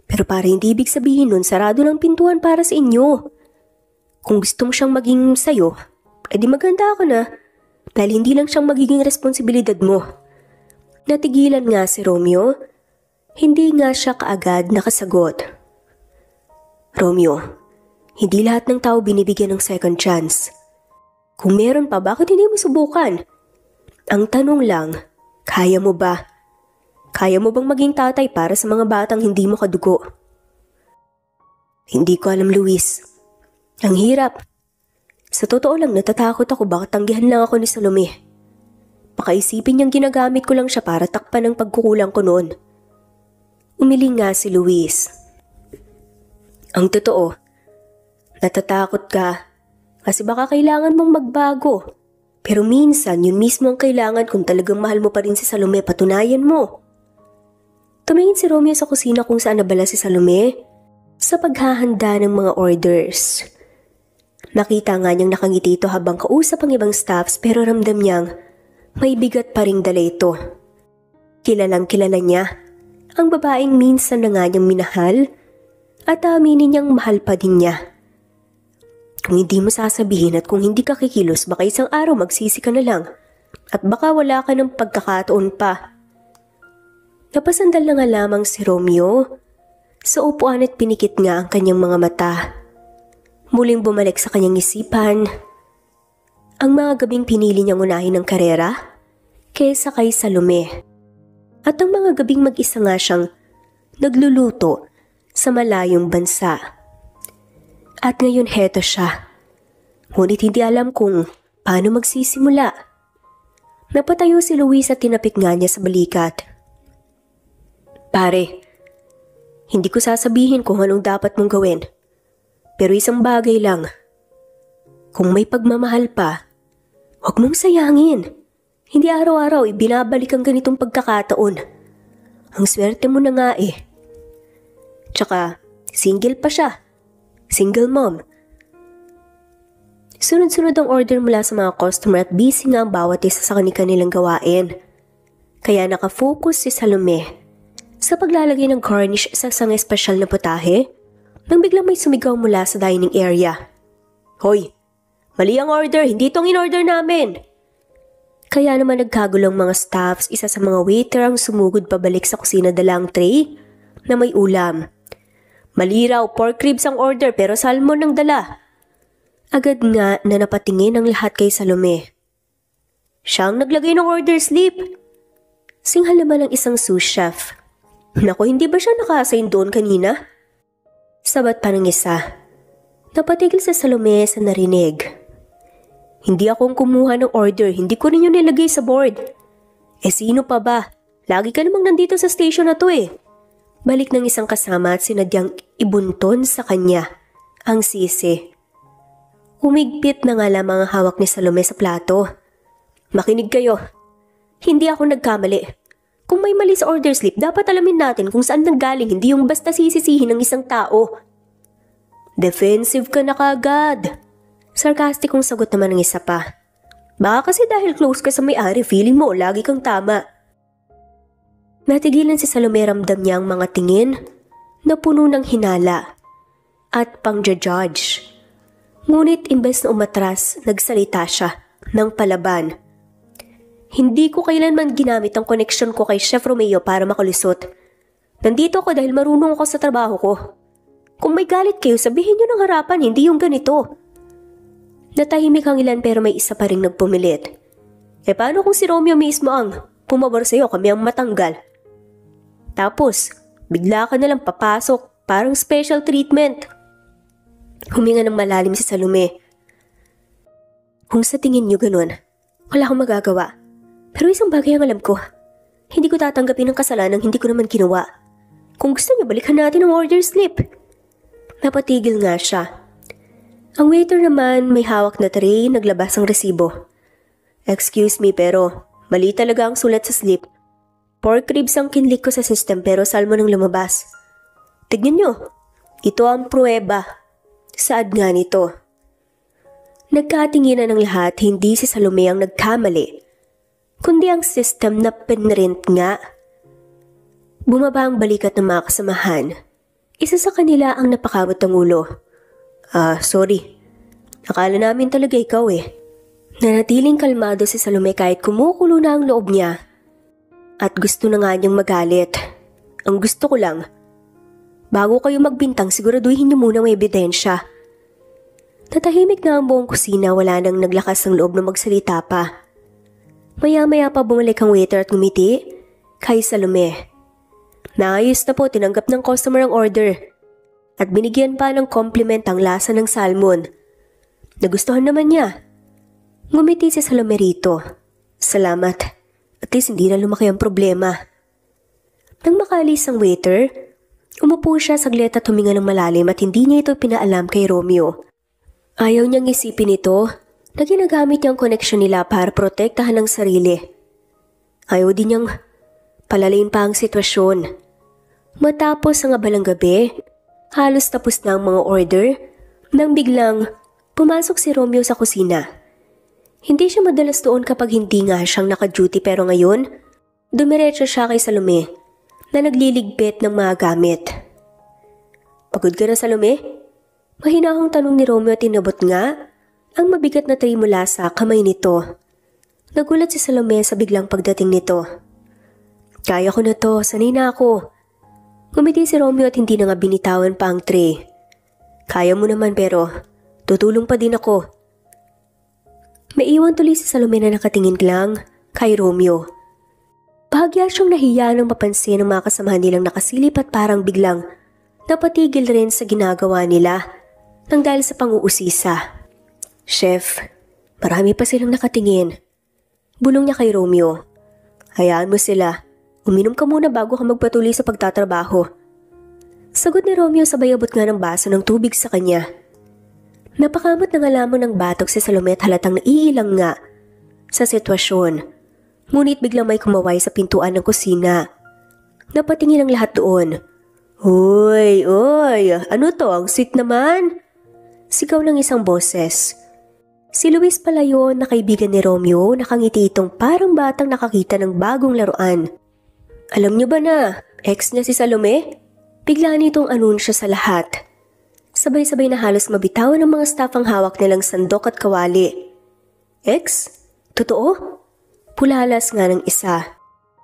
Pero para hindi ibig sabihin nun, sarado ng pintuan para sa inyo. Kung gusto mo siyang maging sayo, edi maganda ako na. Dahil hindi lang siyang magiging responsibilidad mo. Natigilan nga si Romeo. Hindi nga siya kaagad nakasagot. Romeo, hindi lahat ng tao binibigyan ng second chance. Kung meron pa, bakit hindi mo subukan? Ang tanong lang, kaya mo ba? Kaya mo bang maging tatay para sa mga batang hindi mo kadugo? Hindi ko alam, Luis. Ang hirap. Sa totoo lang, natatakot ako baka tanggihan lang ako ni Salome. Baka isipin niyang ginagamit ko lang siya para takpan ang pagkukulang ko noon. Umiling nga si Luis. Ang totoo, natatakot ka kasi baka kailangan mong magbago. Pero minsan, yun mismo ang kailangan kung talagang mahal mo pa rin si Salome, patunayan mo. Tumingin si Romeo sa kusina kung saan nabala si Salome sa paghahanda ng mga orders. Nakita nga niyang nakangiti ito habang kausap ang ibang staffs pero ramdam niyang may bigat pa ring dala ito. Kilalang kilala niya ang babaeng minsan na nga niyang minahal at aminin niyang mahal pa din niya. Kung hindi mo sasabihin at kung hindi ka kikilos, baka isang araw magsisi ka na lang at baka wala ka ng pagkakataon pa. Napasandal na nga lamang si Romeo sa upuan at pinikit nga ang kanyang mga mata. Muling bumalik sa kanyang isipan Ang mga gabing pinili niyang unahin ng karera kaysa kay Salome. At ang mga gabing mag-isa nga siyang nagluluto sa malayong bansa. At ngayon heto siya. Ngunit hindi alam kung paano magsisimula. Napatayo si Luis at tinapik nga niya sa balikat. Pare, hindi ko sasabihin kung anong dapat mong gawin. Pero isang bagay lang. Kung may pagmamahal pa, huwag mong sayangin. Hindi araw-araw ibinabalik ang ganitong pagkakataon. Ang swerte mo na nga eh. Tsaka, single pa siya. Single mom. Sunod-sunod ang order mula sa mga customer at busy nga ang bawat isa sa kanilang gawain. Kaya nakafocus si Salome sa paglalagay ng garnish sa isang espesyal na putahe nang biglang may sumigaw mula sa dining area. Hoy! Mali ang order! Hindi itong in-order namin! Kaya naman nagkagulong mga staffs, isa sa mga waiter ang sumugod pabalik sa kusina dala ang tray na may ulam. Mali raw, pork ribs ang order pero salmon ang dala. Agad nga na napatingin ang lahat kay Salome. Siya ang naglagay ng order slip. Singhal naman ang isang sous chef. Naku, hindi ba siya naka-assign doon kanina? Sabat pa ng isa. Napatigil sa Salome sa narinig. Hindi akong kumuha ng order, hindi ko rin yun nilagay sa board. Eh sino pa ba? Lagi ka namang nandito sa station na to eh. Balik ng isang kasama at sinadyang ibunton sa kanya ang sisi. Humigpit na nga lamang ang hawak ni Salome sa plato. Makinig kayo. Hindi ako nagkamali. Kung may mali sa order slip, dapat alamin natin kung saan nanggaling, hindi yung basta sisisihin ng isang tao. Defensive ka na kagad. Sarkastikong sagot naman ng isa pa. Baka kasi dahil close ka sa may-ari, feeling mo lagi kang tama. Natigilan si Salome, ramdam niya ang mga tingin na puno ng hinala at pang-judge. Ngunit imbes na umatras, nagsalita siya ng palaban. Hindi ko kailanman ginamit ang connection ko kay Chef Romeo para makalusot. Nandito ako dahil marunong ako sa trabaho ko. Kung may galit kayo, sabihin niyo ng harapan, hindi yung ganito. Natahimik ang ilan pero may isa pa ring nagpumilit. Eh paano kung si Romeo mismo ang pumabor sa'yo, kami ang matanggal? Tapos, bigla ka nalang papasok, parang special treatment. Huminga ng malalim si Salome. Kung sa tingin niyo ganun, wala akong magagawa. Pero isang bagay ang alam ko. Hindi ko tatanggapin ang kasalanang hindi ko naman ginawa. Kung gusto niyo, balikan natin ang order slip. Napatigil nga siya. Ang waiter naman may hawak na tray, naglabas ang resibo. Excuse me pero mali talaga ang sulat sa slip. Pork ribs ang kinlik ko sa system pero salmon ang lumabas. Tignan nyo, ito ang pruweba. Saad nga nito. Nagkatinginan ng lahat, hindi si Salome ang nagkamali, kundi ang system na pinrint nga. Bumaba ang balikat ng mga kasamahan. Isa sa kanila ang napakamot ng ulo. Sorry. Akala namin talaga ikaw eh. Nanatiling kalmado si Salome kahit kumukulo na ang loob niya. At gusto na nga niyang magalit. Ang gusto ko lang, bago kayo magbintang siguraduhin niyo muna may ebidensya. Tatahimik na ang buong kusina, wala nang naglakas ng loob na magsalita pa. Maya-maya pa bumalik ang waiter at ngumiti kay Salome. Naayos na po, tinanggap ng customer ang order. At binigyan pa ng compliment ang lasa ng salmon. Nagustuhan naman niya. Ngumiti si Salome rito. Salamat. At least hindi na lumaki ang problema. Nang makalis ang waiter, umupo siya saglit at huminga ng malalim at hindi niya ito pinaalam kay Romeo. Ayaw niyang isipin ito na ginagamit niyang koneksyon nila para protektahan ang sarili. Ayaw din niyang palalain pa ang sitwasyon. Matapos ang abalang gabi, halos tapos na ang mga order nang biglang pumasok si Romeo sa kusina. Hindi siya madalas doon kapag hindi nga siyang naka-duty pero ngayon, dumiretso siya kay Salome na nagliligpit ng mga gamit. Pagod ka na, Salome? Mahinahong tanong ni Romeo at inabot nga ang mabigat na tray mula sa kamay nito. Nagulat si Salome sa biglang pagdating nito. Kaya ko na to, sanay na ako. Ngumiti si Romeo at hindi na nga binitawan pa ang tray. Kaya mo naman pero tutulong pa din ako. Maiwan tuloy si Salome na nakatingin lang kay Romeo. Bahagya siyang nahiya nang mapansin ng mga kasamahan nilang nakasilip at parang biglang napatigil rin sa ginagawa nila nang dahil sa pang-uusisa. Chef, marami pa silang nakatingin. Bulong niya kay Romeo. Hayaan mo sila. Uminom ka muna bago ka magpatuloy sa pagtatrabaho. Sagot ni Romeo sabay abot nga ng baso ng tubig sa kanya. Napakamot na nga lamang ng batok si Salome at halatang naiilang nga sa sitwasyon. Ngunit biglang may kumaway sa pintuan ng kusina. Napatingin ang lahat doon. Hoy, ano to? Ang sweet naman! Sigaw ng isang boses. Si Luis pala yun na kaibigan ni Romeo, nakangiti itong parang batang nakakita ng bagong laruan. Alam niyo ba na, ex niya si Salome? Bigla nitong anunsyo sa lahat. Sabay-sabay na halos mabitawan ng mga staff ang hawak nilang sandok at kawali. Ex? Totoo? Pulalas nga ng isa.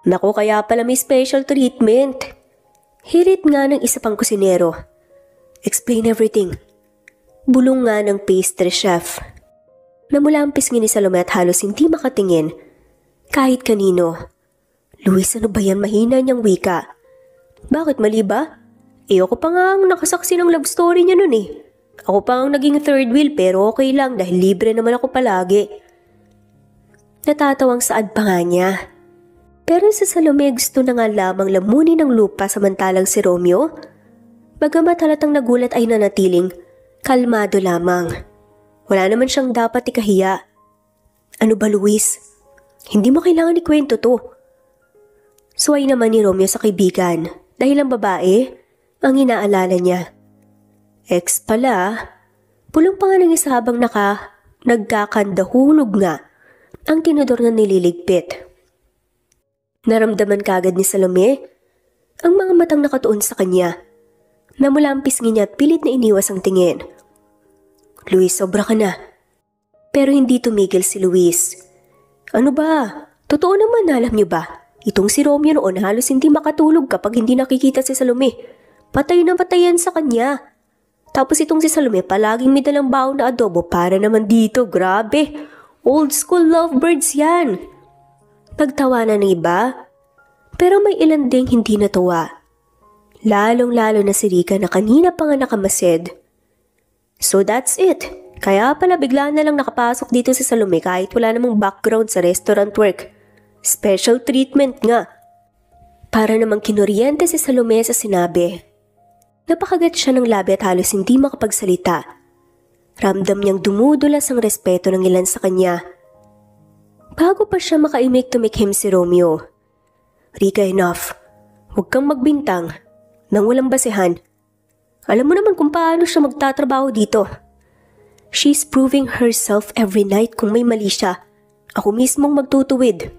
Naku, kaya pala may special treatment. Hirit nga ng isa pang kusinero. Explain everything. Bulong nga ng pastry chef. Namulampis nga ni Salome at halos hindi makatingin. Kahit kanino. Luis, ano ba yan? Mahina niyang wika. Bakit, mali ba? Ako pa nga ang nakasaksi ng love story niya nun eh. Ako pa ang naging third wheel pero okay lang dahil libre naman ako palagi. Natatawang saad pa nga niya. Pero sa Salome gusto na nga lamang lamunin ng lupa samantalang si Romeo, bagamat halatang nagulat ay nanatiling kalmado lamang. Wala naman siyang dapat ikahiya. Ano ba, Luis? Hindi mo kailangan ikwento to. Suway naman ni Romeo sa kaibigan dahil ang babae ang inaalala niya. Ex pala. Pulong pa nga ng isa habang nagkakandahulog nga ang tinador na nililigpit. Naramdaman kagad ni Salome ang mga matang nakatuon sa kanya. Namulampis niya at pilit na iniwas ang tingin. Luis, sobra ka na. Pero hindi tumigil si Luis. Ano ba? Totoo naman, alam niyo ba? Itong si Romeo noon halos hindi makatulog kapag hindi nakikita si Salome. Patay na patayan sa kanya. Tapos itong si Salome palaging may dalang baon na adobo para naman dito. Grabe. Old school lovebirds yan. Nagtawanan ng iba. Pero may ilan ding hindi natuwa. Lalong-lalo na si Rika na kanina pa nga nakamasid. So that's it. Kaya pala bigla na lang nakapasok dito si Salome kahit wala namang background sa restaurant work. Special treatment nga. Para namang kinuryente si Salome sa sinabi. Napakagat siya ng labi at halos hindi makapagsalita. Ramdam niyang dumudulas ang respeto ng ilan sa kanya. Bago pa siya makaimik tumikhim si Romeo. Rika, enough. Huwag kang magbintang nang walang basehan. Alam mo naman kung paano siya magtatrabaho dito. She's proving herself every night kung may mali siya. Ako mismong magtutuwid.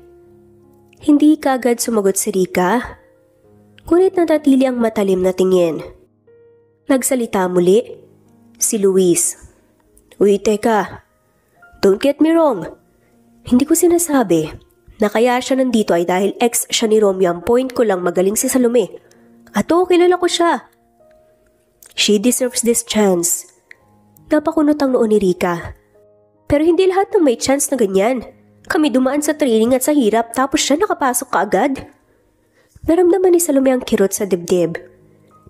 Hindi kagad sumagot si Rika. Ngunit natatili ang matalim na tingin. Nagsalita muli si Luis. Uy, teka. Don't get me wrong. Hindi ko sinasabi na kaya siya nandito ay dahil ex siya ni Romeo. Ang point ko lang magaling si Salome. At kilala ko siya. She deserves this chance. Napakunot ang noon ni Rika. Pero hindi lahat ng may chance na ganyan. Kami dumaan sa training at sa hirap tapos siya nakapasok kaagad. Naramdaman ni Salome ang kirot sa dibdib.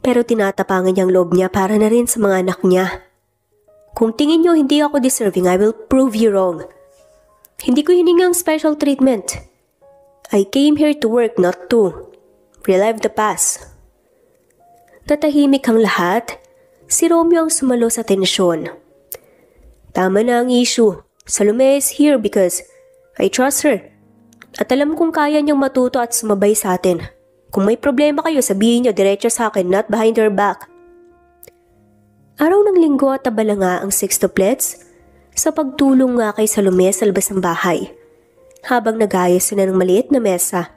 Pero tinatapangan niyang loob niya para na rin sa mga anak niya. Kung tingin niyo hindi ako deserving, I will prove you wrong. Hindi ko hiningang special treatment. I came here to work, not to relive the past. Tatahimik ang lahat. Si Romeo ang sumalo sa tensyon. Tama na ang issue. Salome is here because I trust her. At alam kong kaya niyang matuto at sumabay sa atin. Kung may problema kayo, sabihin niyo diretso sa akin, not behind her back. Araw ng linggo at abala nga ang sextuplets sa pagtulong nga kay Salome sa labas ng bahay. Habang nagayos sila ng maliit na mesa.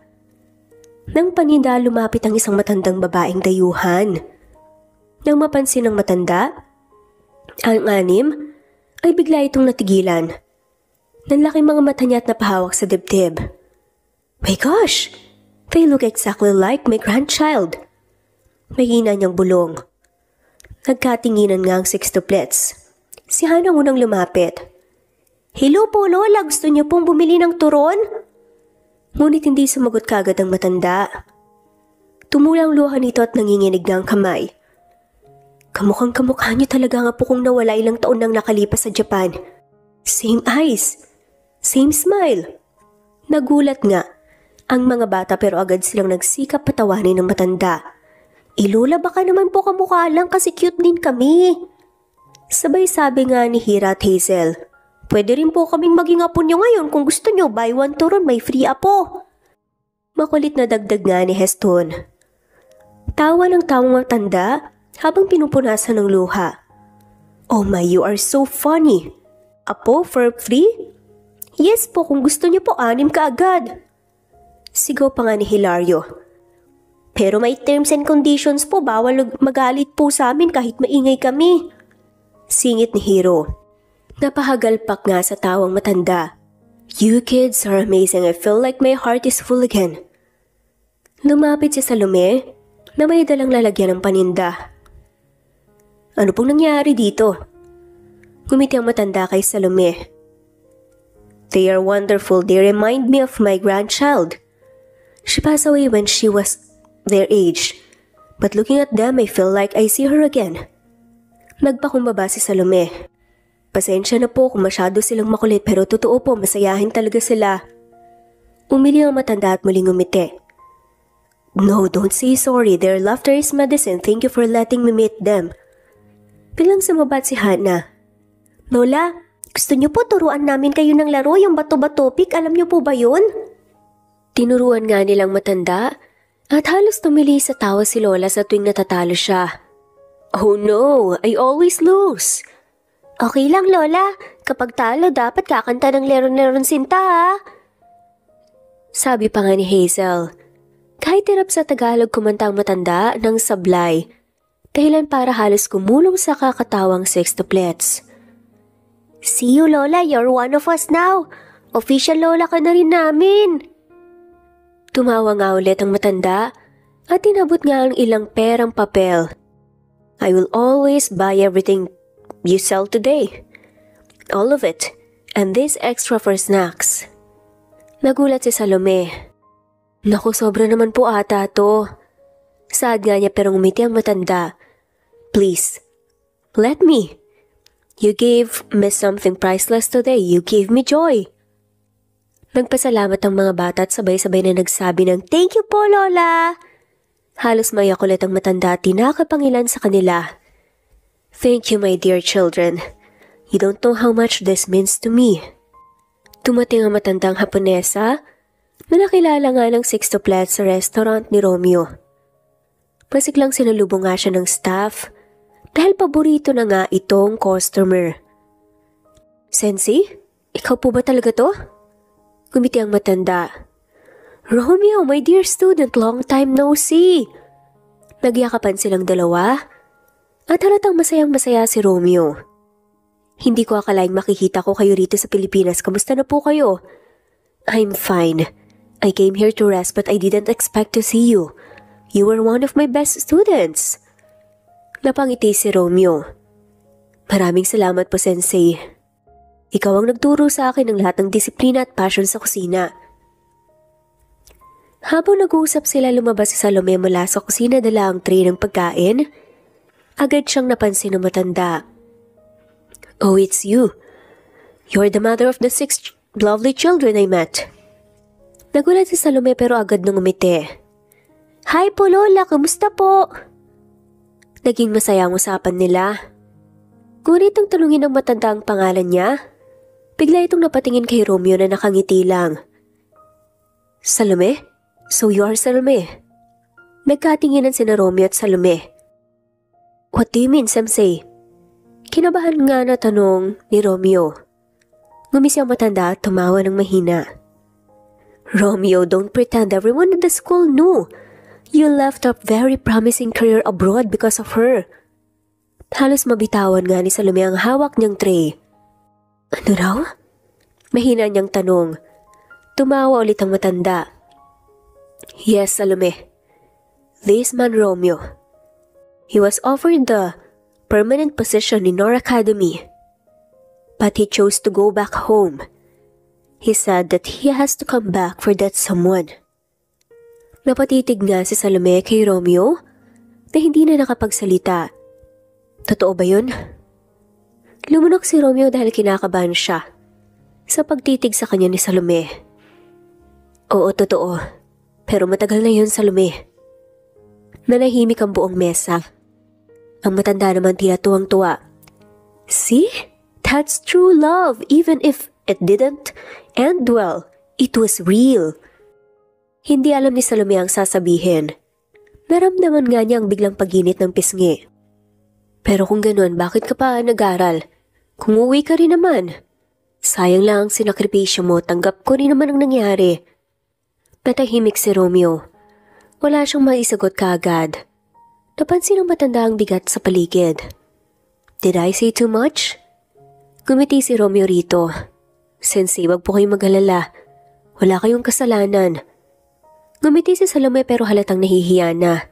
Nang paninda lumapit ang isang matandang babaeng dayuhan. Nang mapansin ng matanda, ang anim ay bigla itong natigilan. Nanlaking mga mata niya at napahawak sa dibdib. My gosh! They look exactly like my grandchild. Mahina niyang bulong. Nagkatinginan nga ang sextuplets. Si Hana unang lumapit. Hello po Lola, gusto niyo pong bumili ng turon? Ngunit hindi sumagot kagad ang matanda. Tumulang luha nito at nanginginig na ang kamay. Kamukhang kamukha niyo talaga nga po kung nawala ilang taon nang nakalipas sa Japan. Same eyes, same smile. Nagulat nga ang mga bata pero agad silang nagsikap patawanin ng matanda. Lola, baka naman po kamukha lang kasi cute din kami. Sabay sabi nga ni Hira at Hazel. Pwede rin po kaming maging apo nyo ngayon kung gusto nyo, buy one turon may free apo. Makulit na dagdag nga ni Heston. Tawa ng tawang matanda habang pinupunasan ng luha. Oh my, you are so funny. Apo for free? Yes po, kung gusto nyo po 6 kaagad. Sigaw pa nga ni Hilario. Pero may terms and conditions po, bawal magalit po sa amin kahit maingay kami. Singit ni Hiro. Napahagalpak nga sa tawang matanda. You kids are amazing, I feel like my heart is full again. Lumapit si Salome na may dalang lalagyan ng paninda. Ano pong nangyari dito? Ngumiti ang matanda kay Salome. They are wonderful, they remind me of my grandchild. She passed away when she was their age, but looking at them I feel like I see her again. Nagpakumbaba si Salome. Pasensya na po kung masyado silang makulit pero totoo po masayahin talaga sila. Umili ang matanda at muling umiti. No, don't say sorry. Their laughter is medicine. Thank you for letting me meet them. Biglang sumabat si Hana. Lola, gusto niyo po turuan namin kayo ng laro yung bato-bato pick? Alam niyo po ba yun? Tinuruan nga nilang matanda at halos tumili sa tawa si Lola sa tuwing natatalo siya. Oh no, I always lose. Okay lang Lola, kapag talo dapat kakanta ng leron-leron sinta ha. Sabi pa nga ni Hazel. Kahit hirap sa Tagalog kumanta ang matanda ng sablay, dahilan para halos kumulong sa kakatawang sextuplets. See you Lola, you're one of us now. Official Lola ka na rin namin. Tumawa nga ulit ang matanda at tinabot nga ang ilang perang papel. I will always buy everything you sell today. All of it. And this extra for snacks. Nagulat si Salome. Naku, sobra naman po ata to. Saad nga niya pero ngumiti ang matanda. Please, let me. You gave me something priceless today. You gave me joy. Nagpasalamat ang mga bata at sabay-sabay na nagsabi ng thank you po, Lola. Halos maiyak ulit ang matanda at tinakapangilan sa kanila. Thank you, my dear children. You don't know how much this means to me. Tumating ang matandang Haponesa na nakilala nga ng sextuplets sa restaurant ni Romeo. Pasiklang sinalubong nga siya ng staff dahil paborito na nga itong customer. Sensei, ikaw po ba talaga to? Gumiti ang matanda. Romeo, my dear student, long time no see. Nagyakapan silang dalawa at halatang masayang-masaya si Romeo. Hindi ko akalaing makikita ko kayo rito sa Pilipinas. Kamusta na po kayo? I'm fine. I came here to rest but I didn't expect to see you. You were one of my best students. Napangiti si Romeo. Maraming salamat po, Sensei. Ikaw ang nagturo sa akin ng lahat ng disiplina at passion sa kusina. Habang nag-uusap sila, lumabas si Salome mula sa kusina dala ang tray ng pagkain. Agad siyang napansin ng matanda. Oh, it's you. You're the mother of the 6 lovely children I met. Nagulat si Salome pero agad nang umiti. Hi po Lola, kamusta po? Naging masaya ang usapan nila. Ngunit ang tanungin ng matanda ang pangalan niya, bigla itong napatingin kay Romeo na nakangiti lang. Salome? So you are Salome? Nagkatinginan sina Romeo at Salome. What do you mean, Sensei? Kinabahan nga na tanong ni Romeo. Ngumisi ang matanda at tumawa ng mahina. Romeo, don't pretend everyone at the school knew. You left a very promising career abroad because of her. Halos mabitawan nga ni Salome ang hawak niyang tray. Ano raw? Mahina niyang tanong. Tumawa ulit ang matanda. Yes, Salome. This man Romeo. He was offered the permanent position in our academy. but he chose to go back home. He said that he has to come back for that someone. Napatitig nga si Salome kay Romeo na hindi na nakapagsalita. Totoo ba yun? Lumunok si Romeo dahil kinakabahan siya sa pagtitig sa kanya ni Salome. Oo, totoo. Pero matagal na yun, Salome. Nanahimik ang buong mesa. Ang matanda naman tinatuwang-tuwa. See? That's true love. Even if it didn't end well, it was real. Hindi alam ni Salome ang sasabihin. Naramdaman nga niya ang biglang paginit ng pisngi. Pero kung ganun, bakit ka pa nag-aral? Kung uwi ka rin naman. Sayang lang ang sinakripisyo mo, tanggap ko rin naman ang nangyari. Natahimik si Romeo. Wala siyang maisagot kaagad. Napansin ng matanda ang bigat sa paligid. Did I say too much? Gumiti si Romeo rito. Sensei, wag po kayong mag-alala. Wala kayong kasalanan. Gumiti si Salome pero halatang nahihiya na.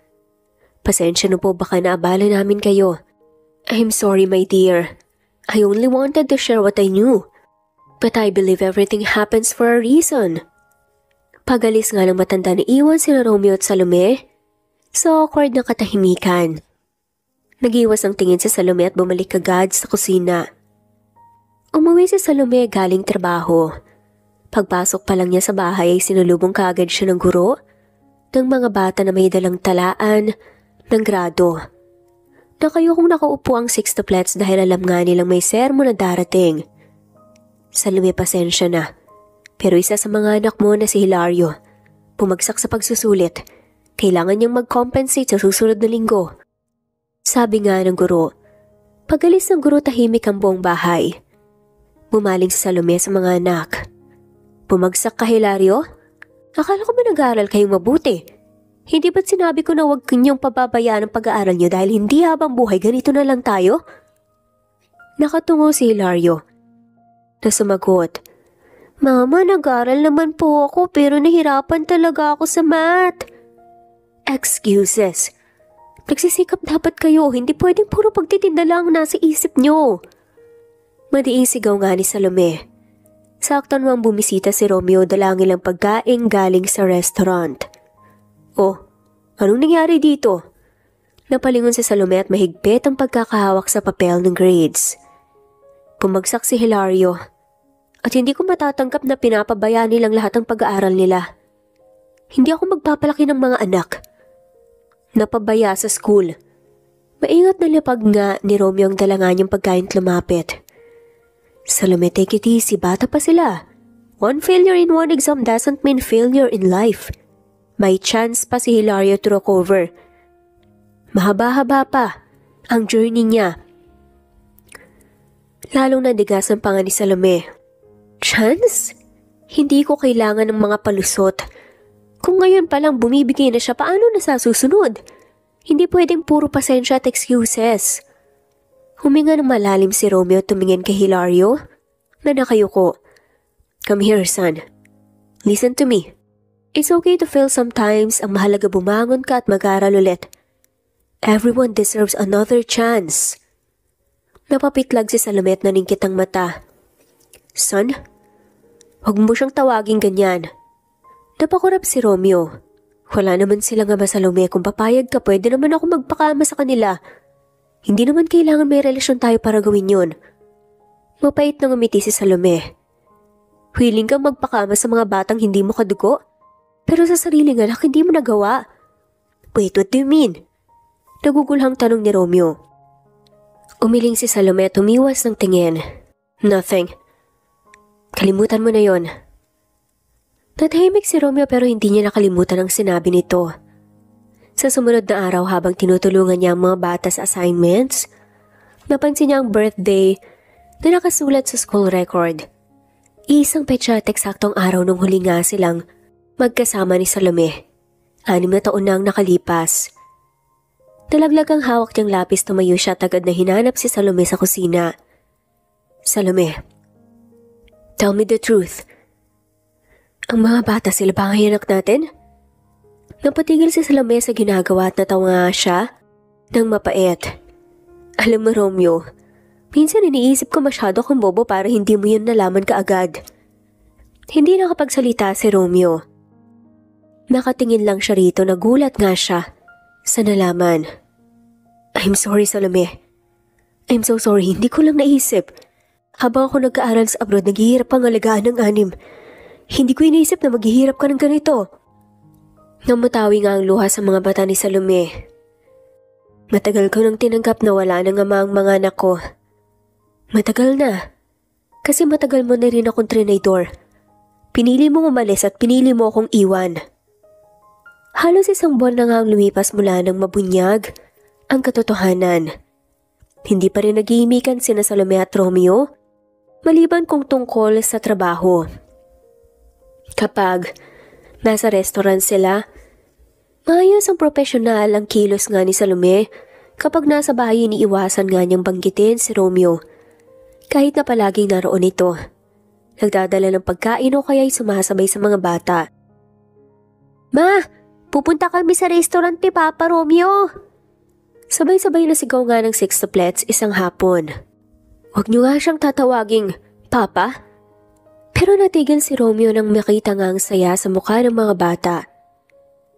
Pasensya na po, baka naabala namin kayo. I'm sorry, my dear. I only wanted to share what I knew. But I believe everything happens for a reason. Pagalis nga ng matanda na iwan sila Romeo at Salome sa awkward na katahimikan. Nagiwas ang tingin si Salome at bumalik agad sa kusina. Umuwi si Salome galing trabaho. Pagpasok pa lang niya sa bahay ay sinulubong kaagad siya ng guro ng mga bata na may dalang talaan ng grado. Nakayukong nakaupo ang sextuplets dahil alam nga nilang may sermon na darating. Salome, pasensya na. Pero isa sa mga anak mo na si Hilario, bumagsak sa pagsusulit. Kailangan niyang mag-compensate sa susunod na linggo. Sabi nga ng guro. Pagalis ng guro, tahimik ang buong bahay. Bumaling si Salome sa mga anak. Bumagsak ka, Hilario? Akala ko ba nag-aaral kayong mabuti? Hindi ba't sinabi ko na huwag ninyong pababayaan ang pag-aaral niyo dahil hindi habang buhay ganito na lang tayo? Nakatungo si Hilario. Na sumagot. Mama, nag-aaral naman po ako pero nahirapan talaga ako sa math. Excuses. Nagsisikap dapat kayo, hindi pwedeng puro pagtitinda lang nasa isip nyo. Madiing sigaw nga ni Salome. Sakto namang bumisita si Romeo dala ang ilang pagkain galing sa restaurant. Oh, anong nangyari dito? Napalingon si Salome at mahigpit ang pagkakahawak sa papel ng grades. Bumagsak si Hilario. At hindi ko matatanggap na pinapabayaan nilang lahat ng pag-aaral nila. Hindi ako magpapalaki ng mga anak. Napabaya sa school. Maingat na lapag nga ni Romeo ang dalangan niyang pagkain at lumapit. Salome, take it easy, bata pa sila. One failure in one exam doesn't mean failure in life. May chance pa si Hilario to recover. Mahaba-haba pa ang journey niya. Lalong nadigas ang panga ni Salome. Chance? Hindi ko kailangan ng mga palusot. Kung ngayon palang bumibigay na siya, paano na sa susunod? Hindi pwedeng puro pasensya at excuses. Huminga ng malalim si Romeo at tumingin kay Hilario na nakayuko. Come here, son. Listen to me. It's okay to fail sometimes. Ang mahalaga bumangon ka at mag-aral ulit. Everyone deserves another chance. Napapitlag si Salome at naningkit ang mata. Son, huwag mo siyang tawaging ganyan. Napakurap si Romeo. Wala naman silang ama, Salome. Kung papayag ka, pwede naman ako magpakama sa kanila. Hindi naman kailangan may relasyon tayo para gawin yun. Mapait na ngumiti si Salome. Willing kang magpakama sa mga batang hindi mo kadugo? Pero sa sariling anak, hindi mo nagawa. Wait, what do you mean? Nagugulhang tanong ni Romeo. Umiling si Salome at umiwas ng tingin. Nothing. Kalimutan mo na yon. Natahimik si Romeo pero hindi niya nakalimutan ang sinabi nito. Sa sumunod na araw habang tinutulungan niya ang mga bata sa assignments, napansin niya ang birthday na nakasulat sa school record. Isang petsa at eksaktong araw nung huli nga silang magkasama ni Salome. 6 na taon na ang nakalipas. Talaglag ang hawak niyang lapis, tumayo siya at agad na hinanap si Salome sa kusina. Salome, tell me the truth. Ang mga bata, sila ba ang anak natin? Napatigil si Salome sa ginagawa at natawa nga siya ng mapait. Alam mo, Romeo, Minsan iniisip ko masyado kang bobo para hindi mo yun nalaman kaagad. Hindi nakapagsalita si Romeo. Nakatingin lang siya rito, nagulat nga siya sa nalaman. I'm sorry, Salome. I'm so sorry, hindi ko lang naisip. Habang ako nag-aaral sa abroad, naghihirap ang alagaan ng anim. Hindi ko iniisip na maghihirap ka ng ganito. Namutawi nga ang luha sa mga mata ni Salome. Matagal ko nang tinanggap na wala nang ama ang mga anak ko. Matagal na. Kasi matagal mo na rin akong trinador. Pinili mong umalis at pinili mo akong iwan. Halos isang buwan na nga ang lumipas mula nang mabunyag ang katotohanan. Hindi pa rin nag-iimikan sina Salome at Romeo, maliban kung tungkol sa trabaho. Kapag nasa restaurant sila, maayos ang profesional ang kilos nga ni Salome. Kapag nasa bahay, iniiwasan nga niyang banggitin si Romeo. Kahit na palaging naroon ito, nagdadala ng pagkain o kaya'y sumasabay sa mga bata. Ma, pupunta kami sa restaurant ni Papa Romeo. Sabay-sabay na sigaw nga ng sextuplets isang hapon. Huwag niyo nga siyang tatawaging Papa. Pero natigil si Romeo nang makita nga ang saya sa mukha ng mga bata.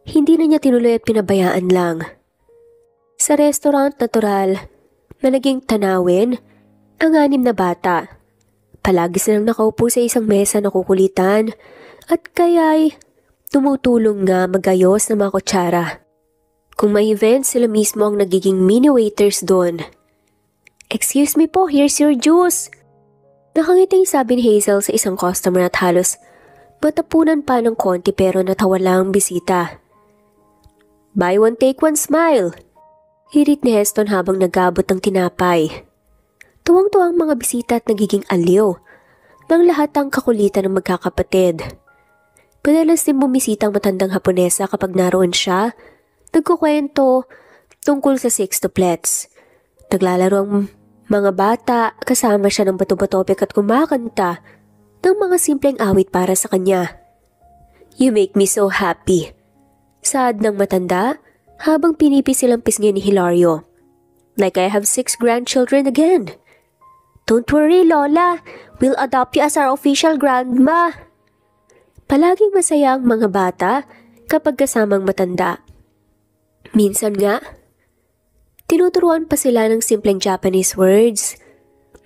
Hindi na niya tinuloy at pinabayaan lang. Sa restaurant, natural na naging tanawin ang 6 na bata. Palagi silang nakaupo sa isang mesa na kukulitan at kaya'y tumutulong nga magayos ng mga kutsara. Kung may event, sila mismo ang nagiging mini waiters doon. Excuse me po, here's your juice. Nakangiting sabi ni Hazel sa isang customer at halos matapunan pa ng konti pero natawa lang ang bisita. Buy one take one smile. Hirit ni Heston habang nagabot ng tinapay. Tuwang-tuwang mga bisita at nagiging aliw ng lahat ang kakulitan ng magkakapatid. Madalas din bumisita ang matandang Haponesa kapag naroon siya, nagkukwento tungkol sa sextuplets. Naglalaro ang mga bata, kasama siya ng bato-batopik at kumakanta ng mga simpleng awit para sa kanya. You make me so happy. Saad ng matanda habang pinipis silang pisngi ni Hilario. Like I have 6 grandchildren again. Don't worry, Lola. We'll adopt you as our official grandma. Palaging masaya ang mga bata kapag kasamang matanda. Minsan nga, tinuturuan pa sila ng simpleng Japanese words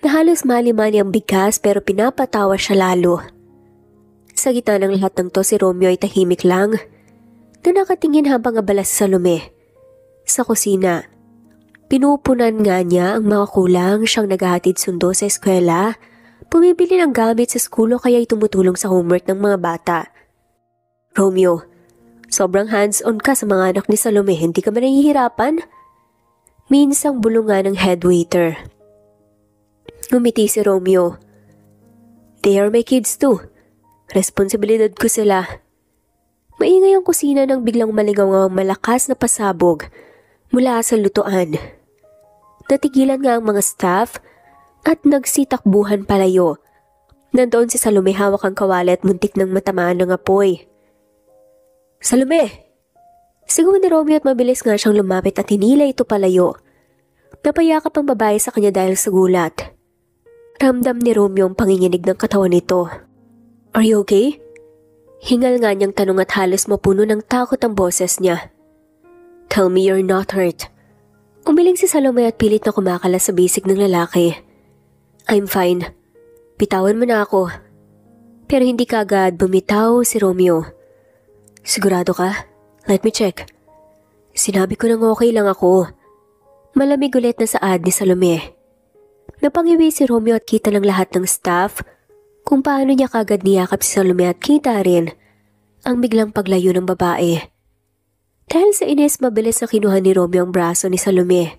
na halos mali-mali ang bigkas pero pinapatawa siya lalo. Sa gitna ng lahat ng to, si Romeo ay tahimik lang na nakatingin habang abala sa Salome. Sa kusina, pinupunan nga niya ang mga kulang, siyang naghahatid sundo sa eskwela, bumibili ng gamit sa skulo kaya'y tumutulong sa homework ng mga bata. Romeo, sobrang hands-on ka sa mga anak ni Salome, hindi ka ba nahihirapan? Minsang bulungan ng head waiter. Ngumiti si Romeo. They are my kids too. Responsibilidad ko sila. Maingay ang kusina nang biglang maligaw ang malakas na pasabog mula sa lutuan. Natigilan nga ang mga staff at nagsitakbuhan palayo. Nandoon si Salome hawak ang kawali at muntik ng matamaan ng apoy. Salome! Sigaw ni Romeo at mabilis nga siyang lumapit at hinila ito palayo. Napayakap ang babae sa kanya dahil sa gulat. Ramdam ni Romeo ang panginginig ng katawan nito. Are you okay? Hingal nga niyang tanong at halos mapuno ng takot ang boses niya. Tell me you're not hurt. Umiling si Salome at pilit na kumakalas sa bisig ng lalaki. I'm fine. Bitawan mo na ako. Pero hindi kaagad bumitaw si Romeo. Sigurado ka? Let me check. Sinabi ko nang okay lang ako. Malamig ulit na saad ni Salome. Napangiwi si Romeo at kita ng lahat ng staff kung paano niya kagad niyakap si Salome at kita rin ang biglang paglayo ng babae. Dahil sa inis, mabilis na kinuha ni Romeo ang braso ni Salome.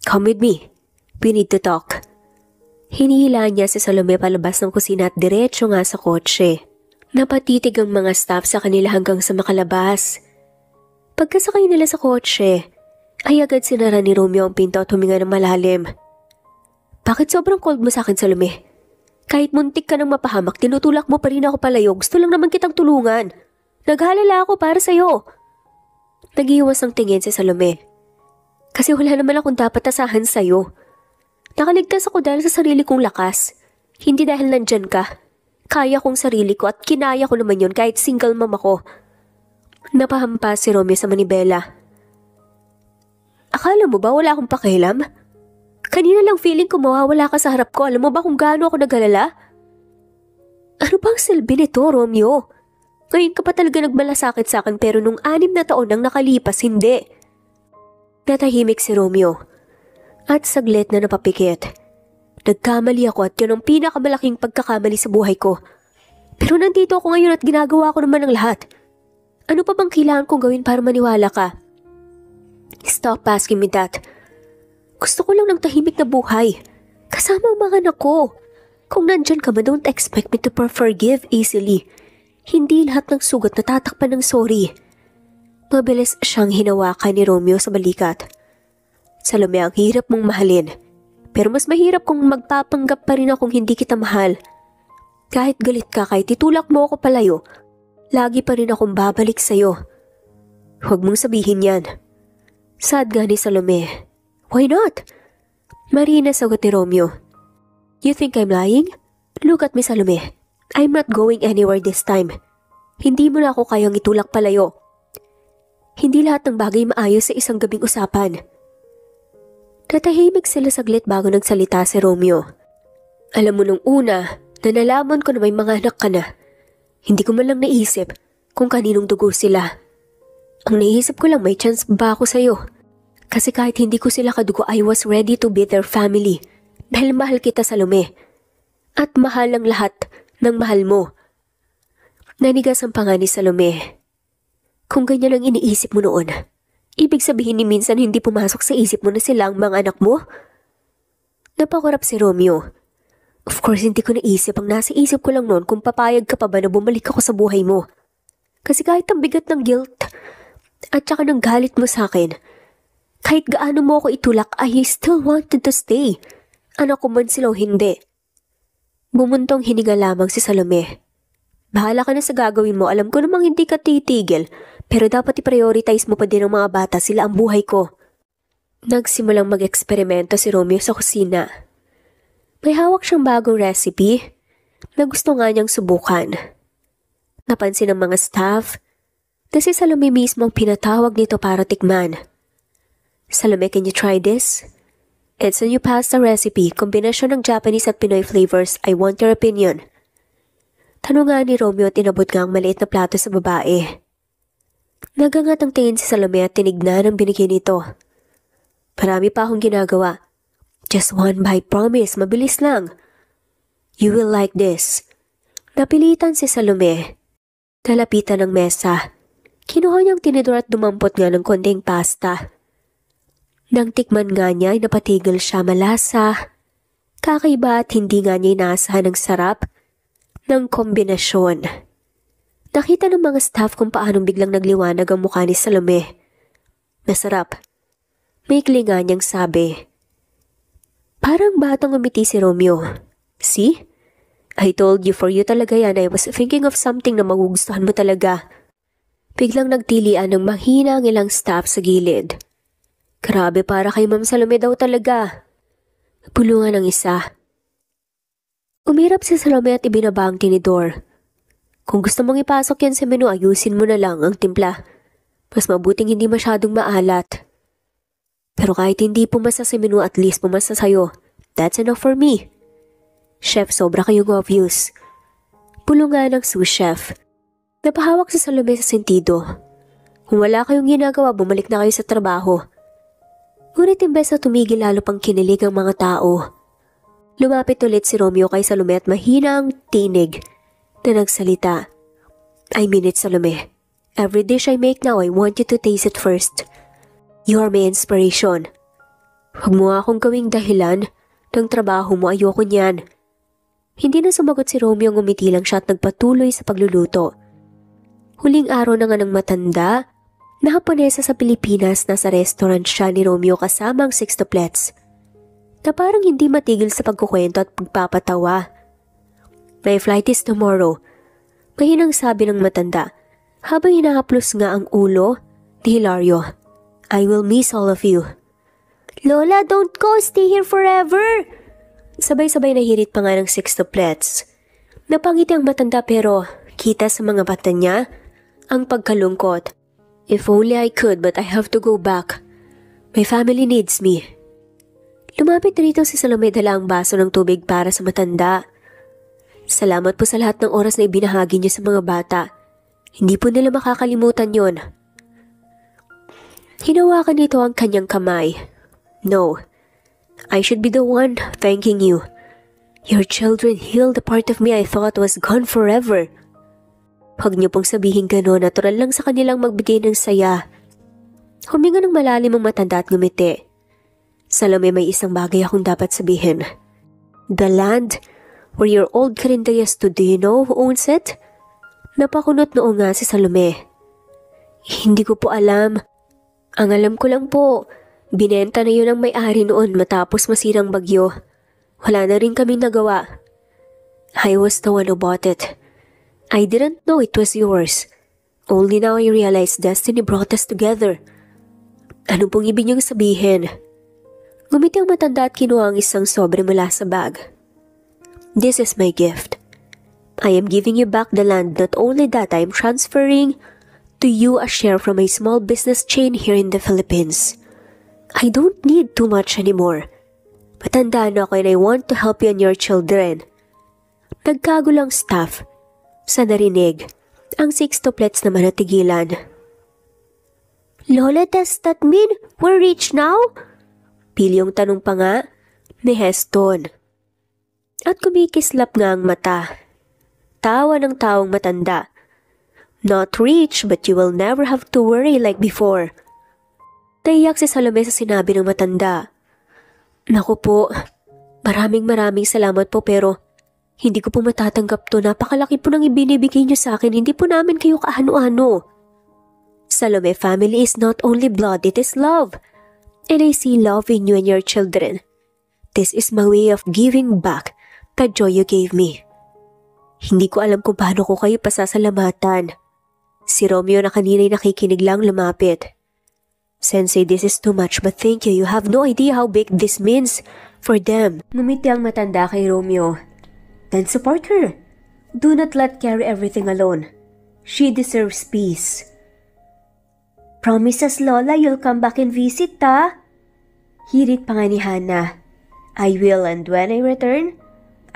Come with me. We need to talk. Hinihila niya si Salome palabas ng kusina at diretso nga sa kotse. Napatitig ang mga staff sa kanila hanggang sa makalabas. Pagkasakay nila sa kotse, ay agad sinara ni Romeo ang pinto at huminga ng malalim. Bakit sobrang cold mo sa akin, Salome? Kahit muntik ka nang mapahamak, tinutulak mo pa rin ako palayo. Gusto lang naman kitang tulungan. Naghalala ako para sa'yo. Nagiwas ang tingin si Salome. Kasi wala naman akong dapat asahan sa'yo. Nakaligtas ako dahil sa sarili kong lakas. Hindi dahil nandyan ka. Kaya kong sarili ko at kinaya ko naman yun kahit single mom ako. Napahampas si Romeo sa manibela. Akala mo ba wala akong pakialam? Kanina lang feeling ko mawawala ka sa harap ko. Alam mo ba kung gaano ako nag-alala? Ano bang silbi nito, Romeo? Ngayon ka pa talaga nagmalasakit sa akin pero nung 6 na taon nang nakalipas, hindi. Natahimik si Romeo. At saglit na napapikit. Nagkamali ako at yun ang pinakamalaking pagkakamali sa buhay ko. Pero nandito ako ngayon at ginagawa ko naman ang lahat. Ano pa bang kailangan kong gawin para maniwala ka? Stop asking me that. Gusto ko lang ng tahimik na buhay. Kasama ang mga anak ko. Kung nandyan ka ba, don't expect me to forgive easily. Hindi lahat ng sugat natatakpan ng sorry. Mabilis siyang hinawakan ni Romeo sa balikat. Salome, ang hirap mong mahalin. Pero mas mahirap kung magpapanggap pa rin akong hindi kita mahal. Kahit galit ka, kahit itulak mo ako palayo, lagi pa rin akong babalik sa'yo. Huwag mong sabihin yan. Sad nga ni Salome. Why not? Marina sagot ni Romeo. You think I'm lying? Look at me, Salome. I'm not going anywhere this time. Hindi mo na ako kayang itulak palayo. Hindi lahat ng bagay maayos sa isang gabing usapan. Natahimik sila saglit bago nagsalita si Romeo. Alam mo nung una, na nalaman ko na may mga anak ka na. Hindi ko man lang naisip kung kaninong dugo sila. Ang naisip ko lang may chance ba ako sa'yo. Kasi kahit hindi ko sila kadugo, I was ready to be their family. Dahil mahal kita, Salome. At mahal ang lahat ng mahal mo. Nanigas ang panga ni Salome. Kung ganyan ang iniisip mo noon, ibig sabihin ni minsan hindi pumasok sa isip mo na sila ang mga anak mo? Napakurap si Romeo. Of course, hindi ko naisip. Ang nasa isip ko lang noon kung papayag ka pa ba na bumalik ako sa buhay mo. Kasi kahit ang bigat ng guilt at saka ng galit mo sa akin, kahit gaano mo ako itulak, I still wanted to stay. Anak ko man sila o hindi. Bumuntong hininga lamang si Salome. Bahala ka na sa gagawin mo. Alam ko namang hindi ka titigil. Pero dapat i-prioritize mo pa din ang mga bata. Sila ang buhay ko. Nagsimulang mag-eksperimento si Romeo sa kusina. May hawak siyang bagong recipe na gusto nga niyang subukan. Napansin ng mga staff na si Salome mismo ang pinatawag nito para tikman. Salome, can you try this? It's a new pasta recipe, kombinasyon ng Japanese at Pinoy flavors. I want your opinion. Tanong nga ni Romeo at inabot nga ang maliit na plato sa babae. Nagangat ang tingin si Salome at tinignan ang binigyan nito. Marami pa akong ginagawa. Just one bite, promise. Mabilis lang. You will like this. Napilitan si Salome. Nalapitan ng mesa. Kinuha niyang tinidor at dumampot nga ng konting pasta. Nang tikman nga niya ay napatigil siya, malasa. Kakaiba at hindi nga niya inaasahan ang sarap ng kombinasyon. Nakita ng mga staff kung paanong biglang nagliwanag ang mukha ni Salome. Masarap. Maikli nga niyang sabi. Parang batang umiti si Romeo. See? I told you, for you talaga yan. I was thinking of something na magugustuhan mo talaga. Biglang nagtilian ng mahina ang ilang staff sa gilid. Grabe, para kay Ma'am Salome daw talaga. Pulungan ng isa. Umirap si Salome at ibinaba ang tinidor. Kung gusto mong ipasok yan sa menu, ayusin mo na lang ang timpla. Mas mabuting hindi masyadong maalat. Pero kahit hindi pumasa sa menu, at least pumasa sa'yo. That's enough for me. Chef, sobra kayong obvious. Pulungan ng sous chef. Napahawak si Salome sa sentido. Kung wala kayong ginagawa, bumalik na kayo sa trabaho. Ngunit imbes na tumigil, lalo pang kinilig ang mga tao. Lumapit ulit si Romeo kay Salome at mahina ang tinig na nagsalita. I mean it, Salome. Every dish I make now, I want you to taste it first. You are my inspiration. Huwag mo akong gawing dahilan ng trabaho mo, ayoko niyan. Hindi na sumagot si Romeo, ngumiti lang siya at nagpatuloy sa pagluluto. Huling araw na nga ng matanda na Haponesa sa Pilipinas, nasa restaurant siya ni Romeo kasama ang sextuplets na parang hindi matigil sa pagkukwento at pagpapatawa. My flight is tomorrow, mahinang sabi ng matanda habang hinahaplos nga ang ulo ni Hilario. I will miss all of you. Lola, don't go! Stay here forever! Sabay-sabay na hirit pa nga ng sextuplets. Napangiti ang matanda pero kita sa mga mata niya ang pagkalungkot. If only I could, but I have to go back. My family needs me. Lumapit rito si Salome dala ang baso ng tubig para sa matanda. Salamat po sa lahat ng oras na ibinahagi niyo sa mga bata. Hindi po nila makakalimutan yon. Hinawakan nito ang kanyang kamay. No, I should be the one thanking you. Your children healed the part of me I thought was gone forever. Huwag niyo pong sabihin gano'n, natural lang sa kanilang magbigay ng saya. Huminga ng malalim ang matanda at ngumiti. Salome, may isang bagay akong dapat sabihin. The land where your old Carinderia stood, do you know who owns it? Napakunot noong nga si Salome. Hindi ko po alam. Ang alam ko lang po, binenta na yun ang may-ari noon matapos masirang bagyo. Wala na rin kaming nagawa. I was the one who bought it. I didn't know it was yours. Only now I realize destiny brought us together. Ano pong ibig niyong sabihin? Gumiti ang matanda at kinuha ang isang sobre mula sa bag. This is my gift. I am giving you back the land. Not only that, I am transferring to you a share from a small business chain here in the Philippines. I don't need too much anymore. Matanda na ako and I want to help you and your children. Nagkagulang staff. Sa narinig, ang sextuplets naman natigilan. Lola, does that mean we're rich now? Pilyong tanong pa nga ni Heston. At kumikislap nga ang mata. Tawa ng taong matanda. Not rich, but you will never have to worry like before. Naiyak si Salome sa sinabi ng matanda. Naku po, maraming salamat po pero hindi ko po matatanggap to. Napakalaki po nang ibinibigay niyo sa akin. Hindi po namin kayo kaano-ano. Salome, family is not only blood, it is love. And I see love in you and your children. This is my way of giving back the joy you gave me. Hindi ko alam kung paano ko kayo pasasalamatan. Si Romeo na kanina'y nakikinig lang lumapit. Sensei, this is too much but thank you. You have no idea how big this means for them. Ngumiti ang matanda kay Romeo. Then support her. Do not let carry everything alone. She deserves peace. Promise us, Lola, you'll come back and visit, ta? Hirit pa nga ni Hannah. I will, and when I return,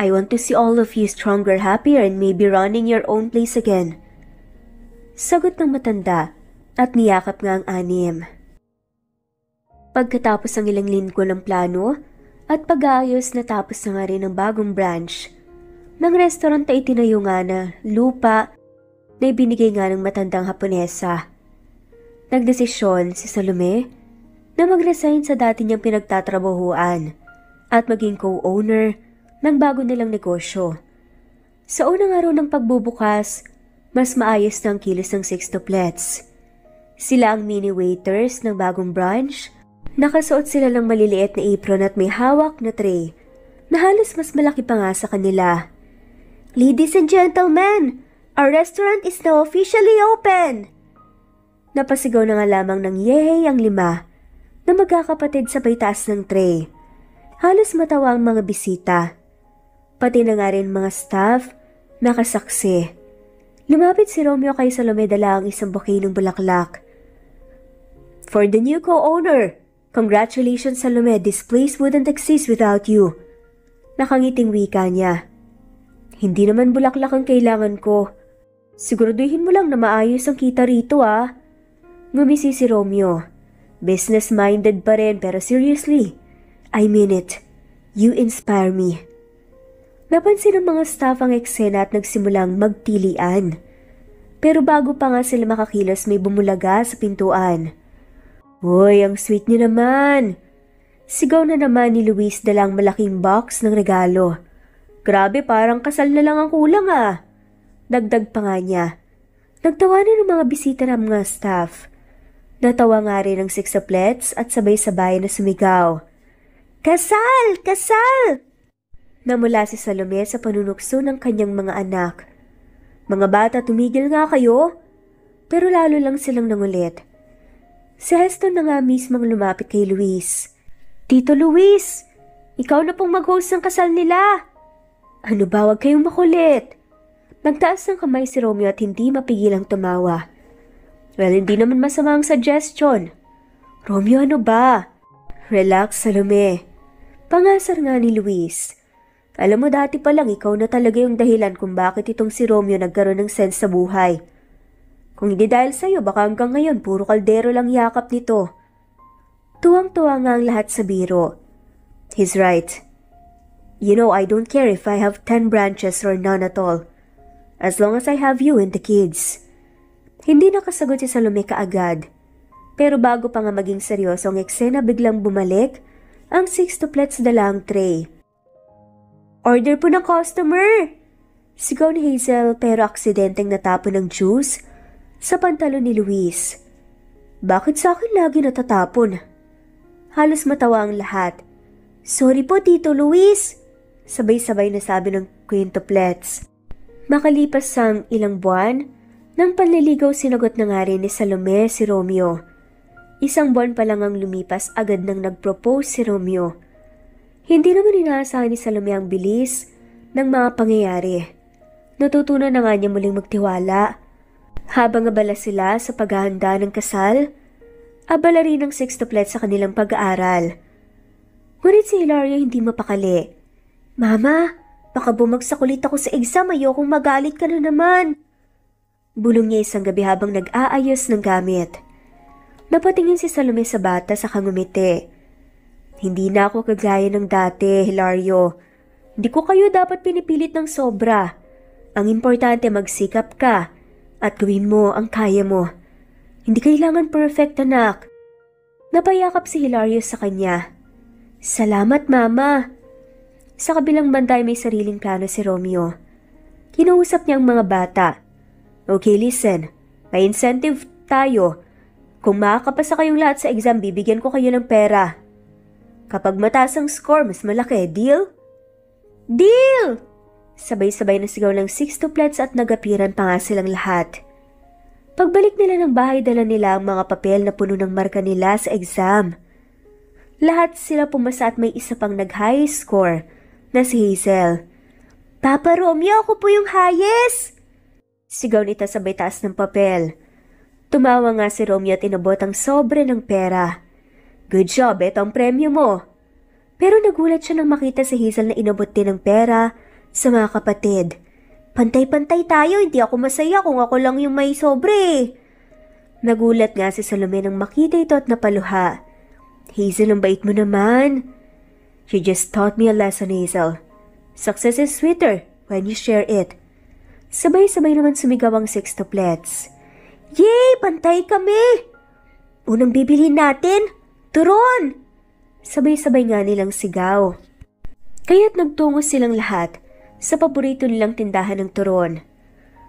I want to see all of you stronger, happier, and maybe running your own place again. Sagot ng matanda at niyakap nga ang anim. Pagkatapos ng ilang linggo ng plano at pag-aayos natapos na nga rin ang bagong branch ng restaurant ay itinayo nga na lupa na ibinigay nga ng matandang Haponesa. Nagdesisyon si Salome na mag-resign sa dati niyang pinagtatrabahuan at maging co-owner ng bago nilang negosyo. Sa unang araw ng pagbubukas, mas maayos na ang kilos ng sextuplets. Sila ang mini waiters ng bagong branch. Nakasuot sila ng maliliit na apron at may hawak na tray na halos mas malaki pa nga sa kanila. Ladies and gentlemen, our restaurant is now officially open! Napasigaw na nga lamang ng yehey ang 5 na magkakapatid sa taas ng tray. Halos matawa ang mga bisita. Pati na nga rin mga staff nakasaksi. Lumapit si Romeo kay Salome dala ang isang bouquet ng bulaklak. For the new co-owner, congratulations Salome, this place wouldn't exist without you. Nakangiting wika niya. Hindi naman bulaklak ang kailangan ko. Siguraduhin mo lang na maayos ang kita rito ah. Ngumisi si Romeo. Business-minded pa rin pero seriously, I mean it. You inspire me. Napansin ng mga staff ang eksena at nagsimulang magtilian. Pero bago pa nga sila makakilos may bumulaga sa pintuan. Hoy, ang sweet niyo naman! Sigaw na naman ni Luis dalang malaking box ng regalo. Grabe, parang kasal na lang ang kulang ah! Dagdag pa nga niya. Nagtawanan ng mga bisita ng mga staff. Natawa nga rin ang sextuplets at sabay-sabay na sumigaw. Kasal! Kasal! Namula si Salome sa panunukso ng kanyang mga anak. Mga bata, tumigil nga kayo. Pero lalo lang silang nangulit. Si Heston na nga mismong lumapit kay Luis. Tito Luis, ikaw na pong mag-host ng kasal nila. Ano ba, wag kayong makulit. Nagtaas ng kamay si Romeo at hindi mapigilang tumawa. Well, hindi naman masama ang suggestion. Romeo, ano ba? Relax, Salome. Pangasar nga ni Luis. Alam mo, dati pa lang ikaw na talaga yung dahilan kung bakit itong si Romeo nagkaroon ng sense sa buhay. Kung hindi dahil sa'yo, baka hanggang ngayon puro kaldero lang yakap nito. Tuwang-tuwa nga ang lahat sa biro. He's right. You know, I don't care if I have 10 branches or none at all. As long as I have you and the kids. Hindi nakasagot si Salome kaagad. Pero bago pa nga maging seryoso ang eksena, biglang bumalik ang sextuplets dalang tray. Order po ng customer! Sigaw ni Hazel pero aksidenteng natapon ng juice sa pantalon ni Luis. Bakit sa akin lagi natatapon? Halos matawa ang lahat. Sorry po, Tito Luis! Sabay-sabay na sabi ng quintuplets. Makalipas ang ilang buwan, nang panliligaw sinagot na nga rin ni Salome si Romeo. Isang buwan pa lang ang lumipas agad nang nag-propose si Romeo. Hindi naman inaasahan ni Salome ang bilis ng mga pangyayari. Natutunan na nga niya muling magtiwala. Habang abala sila sa paghahanda ng kasal, abala rin ang sextuplets sa kanilang pag-aaral. Ngunit si Hilario hindi mapakali. Mama, baka bumagsak ulit ako sa exam, ayokong magalit ka na naman. Bulong niya isang gabi habang nag-aayos ng gamit. Napatingin si Salome sa bata sa kangumiti. Hindi na ako kagaya ng dati, Hilario. Hindi ko kayo dapat pinipilit ng sobra. Ang importante magsikap ka at gawin mo ang kaya mo. Hindi kailangan perfect, anak. Napayakap si Hilario sa kanya. Salamat, Mama. Sa kabilang banda ay may sariling plano si Romeo. Kinausap niya ang mga bata. Okay, listen. May incentive tayo. Kung makakapasa kayong lahat sa exam, bibigyan ko kayo ng pera. Kapag mataas ang score, mas malaki. Deal? Deal! Sabay-sabay na sigaw ng sextuplets at nagapiran pa nga silang lahat. Pagbalik nila ng bahay, dala nila ang mga papel na puno ng marka nila sa exam. Lahat sila pumasa at may isa pang nag-high score na si Hazel. Papa Romeo, ako po yung highest! Sigaw nito sabay taas ng papel. Tumawa nga si Romeo at inabot ang sobre ng pera. Good job, eto ang premyo mo. Pero nagulat siya nang makita si Hazel na inabot din ng pera sa mga kapatid. Pantay-pantay tayo, hindi ako masaya kung ako lang yung may sobre. Nagulat nga si Salome nang makita ito at napaluha. Hazel, ang bait mo naman. You just taught me a lesson, Hazel. Success is sweeter when you share it. Sabay-sabay naman sumigaw ang sextuplets. Yay! Pantay kami! Unang bibilhin natin, turon! Sabay-sabay nga nilang sigaw. Kaya't nagtungo silang lahat sa paborito nilang tindahan ng turon.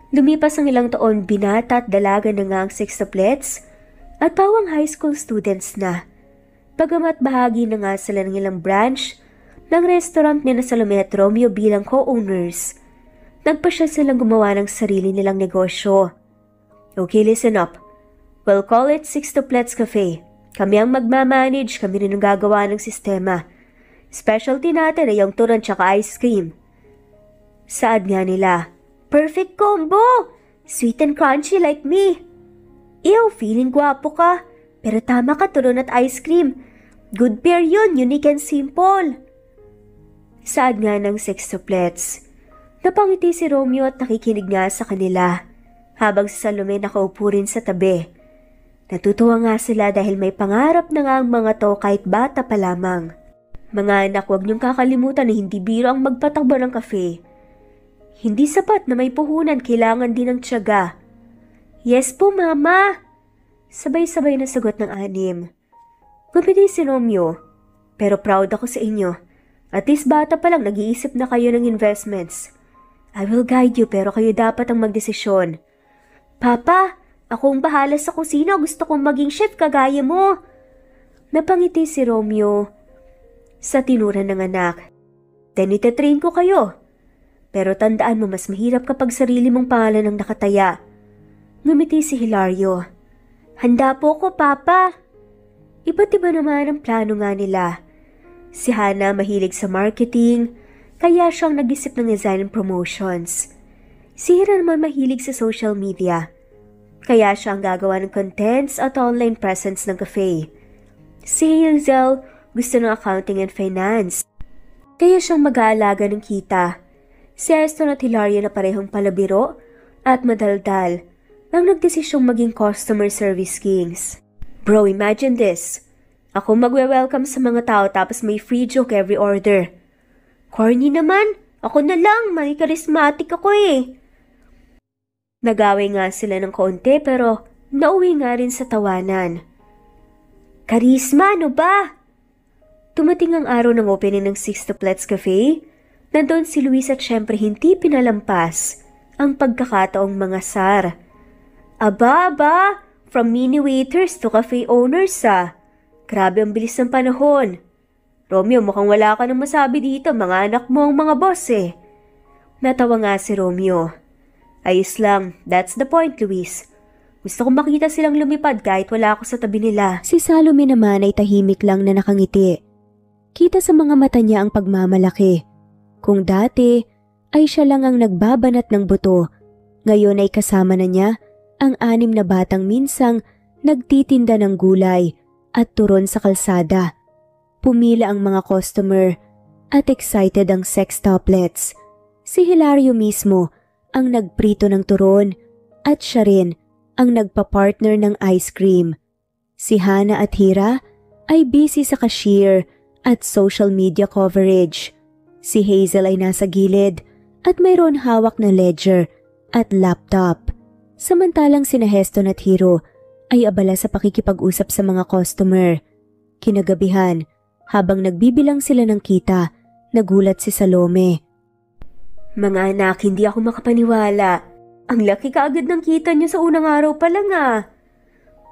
Lumipas ang ilang taon, binata at dalaga na nga ang sextuplets at pawang high school students na. Bagamat bahagi na nga sila ng ilang branch ng restaurant ni na Salome at Romeo bilang co-owners, nagpasya silang gumawa ng sarili nilang negosyo. Okay, listen up. We'll call it Sextuplets Cafe. Kami ang magmamanage, kami rin ang gagawa ng sistema. Specialty natin ay yung turon tsaka ice cream. Saad nga nila, perfect combo! Sweet and crunchy like me. Ew, feeling gwapo ka. Pero tama ka, turon at ice cream. Good pair yun, unique and simple. Saad nga ng sextuplets. Napangiti si Romeo at nakikinig nga sa kanila, habang si Salome nakaupo rin sa tabi. Natutuwa nga sila dahil may pangarap na nga ang mga to kahit bata pa lamang. Mga anak, huwag niyong kakalimutan na hindi biro ang magpatakbo ng kafe. Hindi sapat na may puhunan, kailangan din ng tiyaga. Yes po, Mama! Sabay-sabay na sagot ng anim. Gumiti si Romeo, pero proud ako sa inyo. At least bata pa lang nag-iisip na kayo ng investments. I will guide you pero kayo dapat ang magdesisyon. Papa, akong bahala sa kusina. Gusto kong maging chef kagaya mo. Napangiti si Romeo sa tinuran ng anak. Then itatrain ko kayo. Pero tandaan mo, mas mahirap kapag sarili mong pangalan ang nakataya. Ngumiti si Hilario. Handa po ko, Papa. Iba't iba naman ang plano nga nila. Si Hana mahilig sa marketing, kaya siyang nag-isip ng design and promotions. Si Hira naman mahilig sa social media, kaya siya ang gagawa ng contents at online presence ng cafe. Si Hazel gusto ng accounting and finance, kaya siyang mag-aalaga ng kita. Si Eston at Hilaria na parehong palabiro at madaldal nang nagdesisyong maging customer service kings. Bro, imagine this. Ako magwe-welcome sa mga tao tapos may free joke every order. Corny naman. Ako na lang. May charismatic ako eh. Nag-away nga sila ng kaunti pero nauwi nga rin sa tawanan. Karisma, ano ba? Tumating ang araw ng opening ng Sixtuplets Cafe. Nandun si Luis at syempre hindi pinalampas ang pagkakataong mga sar. Aba, from mini waiters to cafe owners ah. Grabe ang bilis ng panahon. Romeo, mukhang wala ka nang masabi dito, mga anak mo ang mga boss eh. Natawa nga si Romeo. Ayos lang, that's the point, Luis. Gusto kong makita silang lumipad kahit wala ako sa tabi nila. Si Salome naman ay tahimik lang na nakangiti. Kita sa mga mata niya ang pagmamalaki. Kung dati ay siya lang ang nagbabanat ng buto, ngayon ay kasama na niya ang 6 na batang minsang nagtitinda ng gulay at turon sa kalsada. Pumila ang mga customer at excited ang sextuplets. Si Hilario mismo ang nagprito ng turon at siya rin ang nagpa-partner ng ice cream. Si Hana at Hira ay busy sa cashier at social media coverage. Si Hazel ay nasa gilid at mayroon hawak na ledger at laptop. Samantalang sina Heston at Hiro ay abala sa pakikipag-usap sa mga customer. Kinagabihan, habang nagbibilang sila ng kita, nagulat si Salome. Mga anak, hindi ako makapaniwala. Ang laki kaagad ng kita niyo sa unang araw pa lang ah.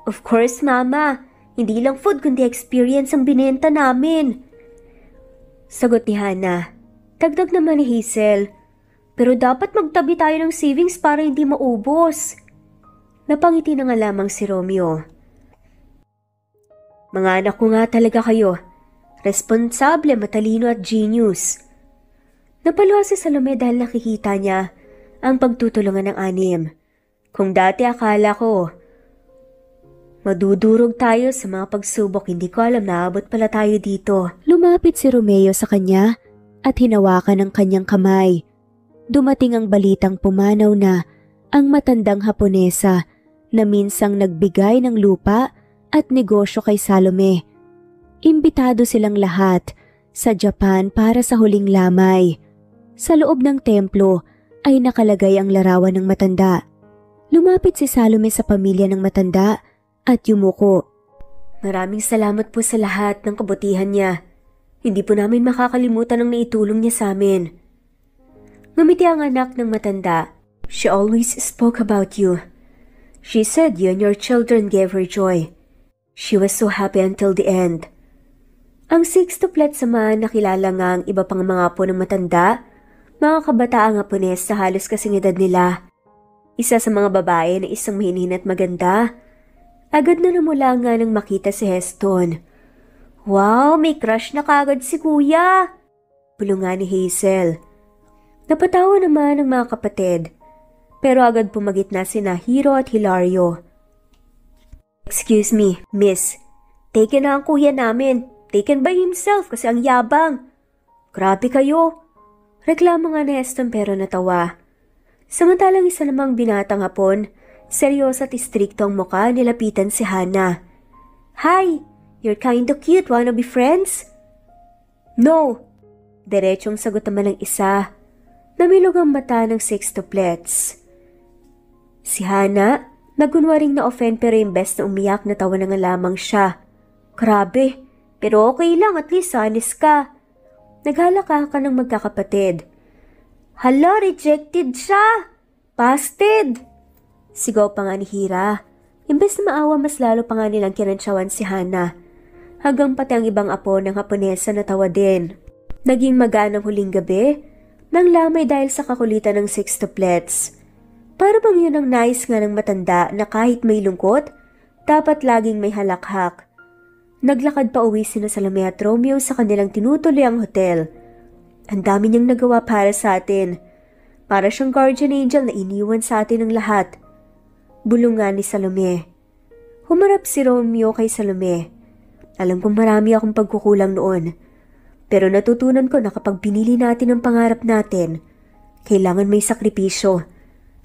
Of course, Mama. Hindi lang food kundi experience ang binenta namin. Sagot ni Hana. Dagdag naman ni Hazel. Pero dapat magtabi tayo ng savings para hindi maubos. Napangiti na nga lamang si Romeo. Mga anak ko nga talaga kayo. Responsable, matalino at genius. Napaluha si Salome dahil nakikita niya ang pagtutulungan ng 6. Kung dati akala ko, madudurog tayo sa mga pagsubok, hindi ko alam na abot pala tayo dito. Lumapit si Romeo sa kanya at hinawakan ang kanyang kamay. Dumating ang balitang pumanaw na ang matandang Haponesa na minsang nagbigay ng lupa at negosyo kay Salome. Imbitado silang lahat sa Japan para sa huling lamay. Sa loob ng templo ay nakalagay ang larawan ng matanda. Lumapit si Salome sa pamilya ng matanda at yumuko. Maraming salamat po sa lahat ng kabutihan niya. Hindi po namin makakalimutan ang naitulong niya sa amin. Ngumiti ang anak ng matanda. She always spoke about you. She said you and your children gave her joy. She was so happy until the end. Ang sextuplets naman nakilala nga ang iba pang mga apo ng matanda, mga kabataang Hapones sa halos kasing edad nila. Isa sa mga babae na isang mahinin at maganda. Agad na namula nga nang makita si Heston. Wow, may crush na kagad si kuya! Bulungan ni Hazel. Napatawa naman ang mga kapatid, pero agad pumagit na sina Hiro at Hilario. Excuse me, miss. Taken na ang kuya namin. Taken by himself kasi ang yabang. Grabe kayo. Reklamo nga ni Heston pero natawa. Samantalang isa namang binatang Hapon, seryoso at istrikto ang mukha, nilapitan si Hana. Hi, you're kinda cute. Wanna be friends? No. Diretsong sagot naman ng isa. Namilog ang mata ng sextuplets. Si Hana, nagunwaring na-offend pero imbes na umiyak, natawa na nga lamang siya. Grabe, pero okay lang, at least honest ka. Naghalaka ka ng magkakapatid. Hala, rejected siya! Busted! Sigaw pa nga ni Hira. Imbes na maawa, mas lalo pa nga nilang kinantsawan si Hana. Hanggang pati ang ibang apo ng Haponesa natawa din. Naging magaan ang huling gabi, nang lamay dahil sa kakulitan ng sextuplets. Para bang yun ang nais nga ng matanda na kahit may lungkot, dapat laging may halakhak. Naglakad pa uwi sina Salome at Romeo sa kanilang tinutuloy ang hotel. Ang dami niyang nagawa para sa atin. Para siyang guardian angel na iniwan sa atin ng lahat. Bulungan ni Salome. Humarap si Romeo kay Salome. Alam kong marami akong pagkukulang noon. Pero natutunan ko na kapag pinili natin ang pangarap natin, kailangan may sakripisyo.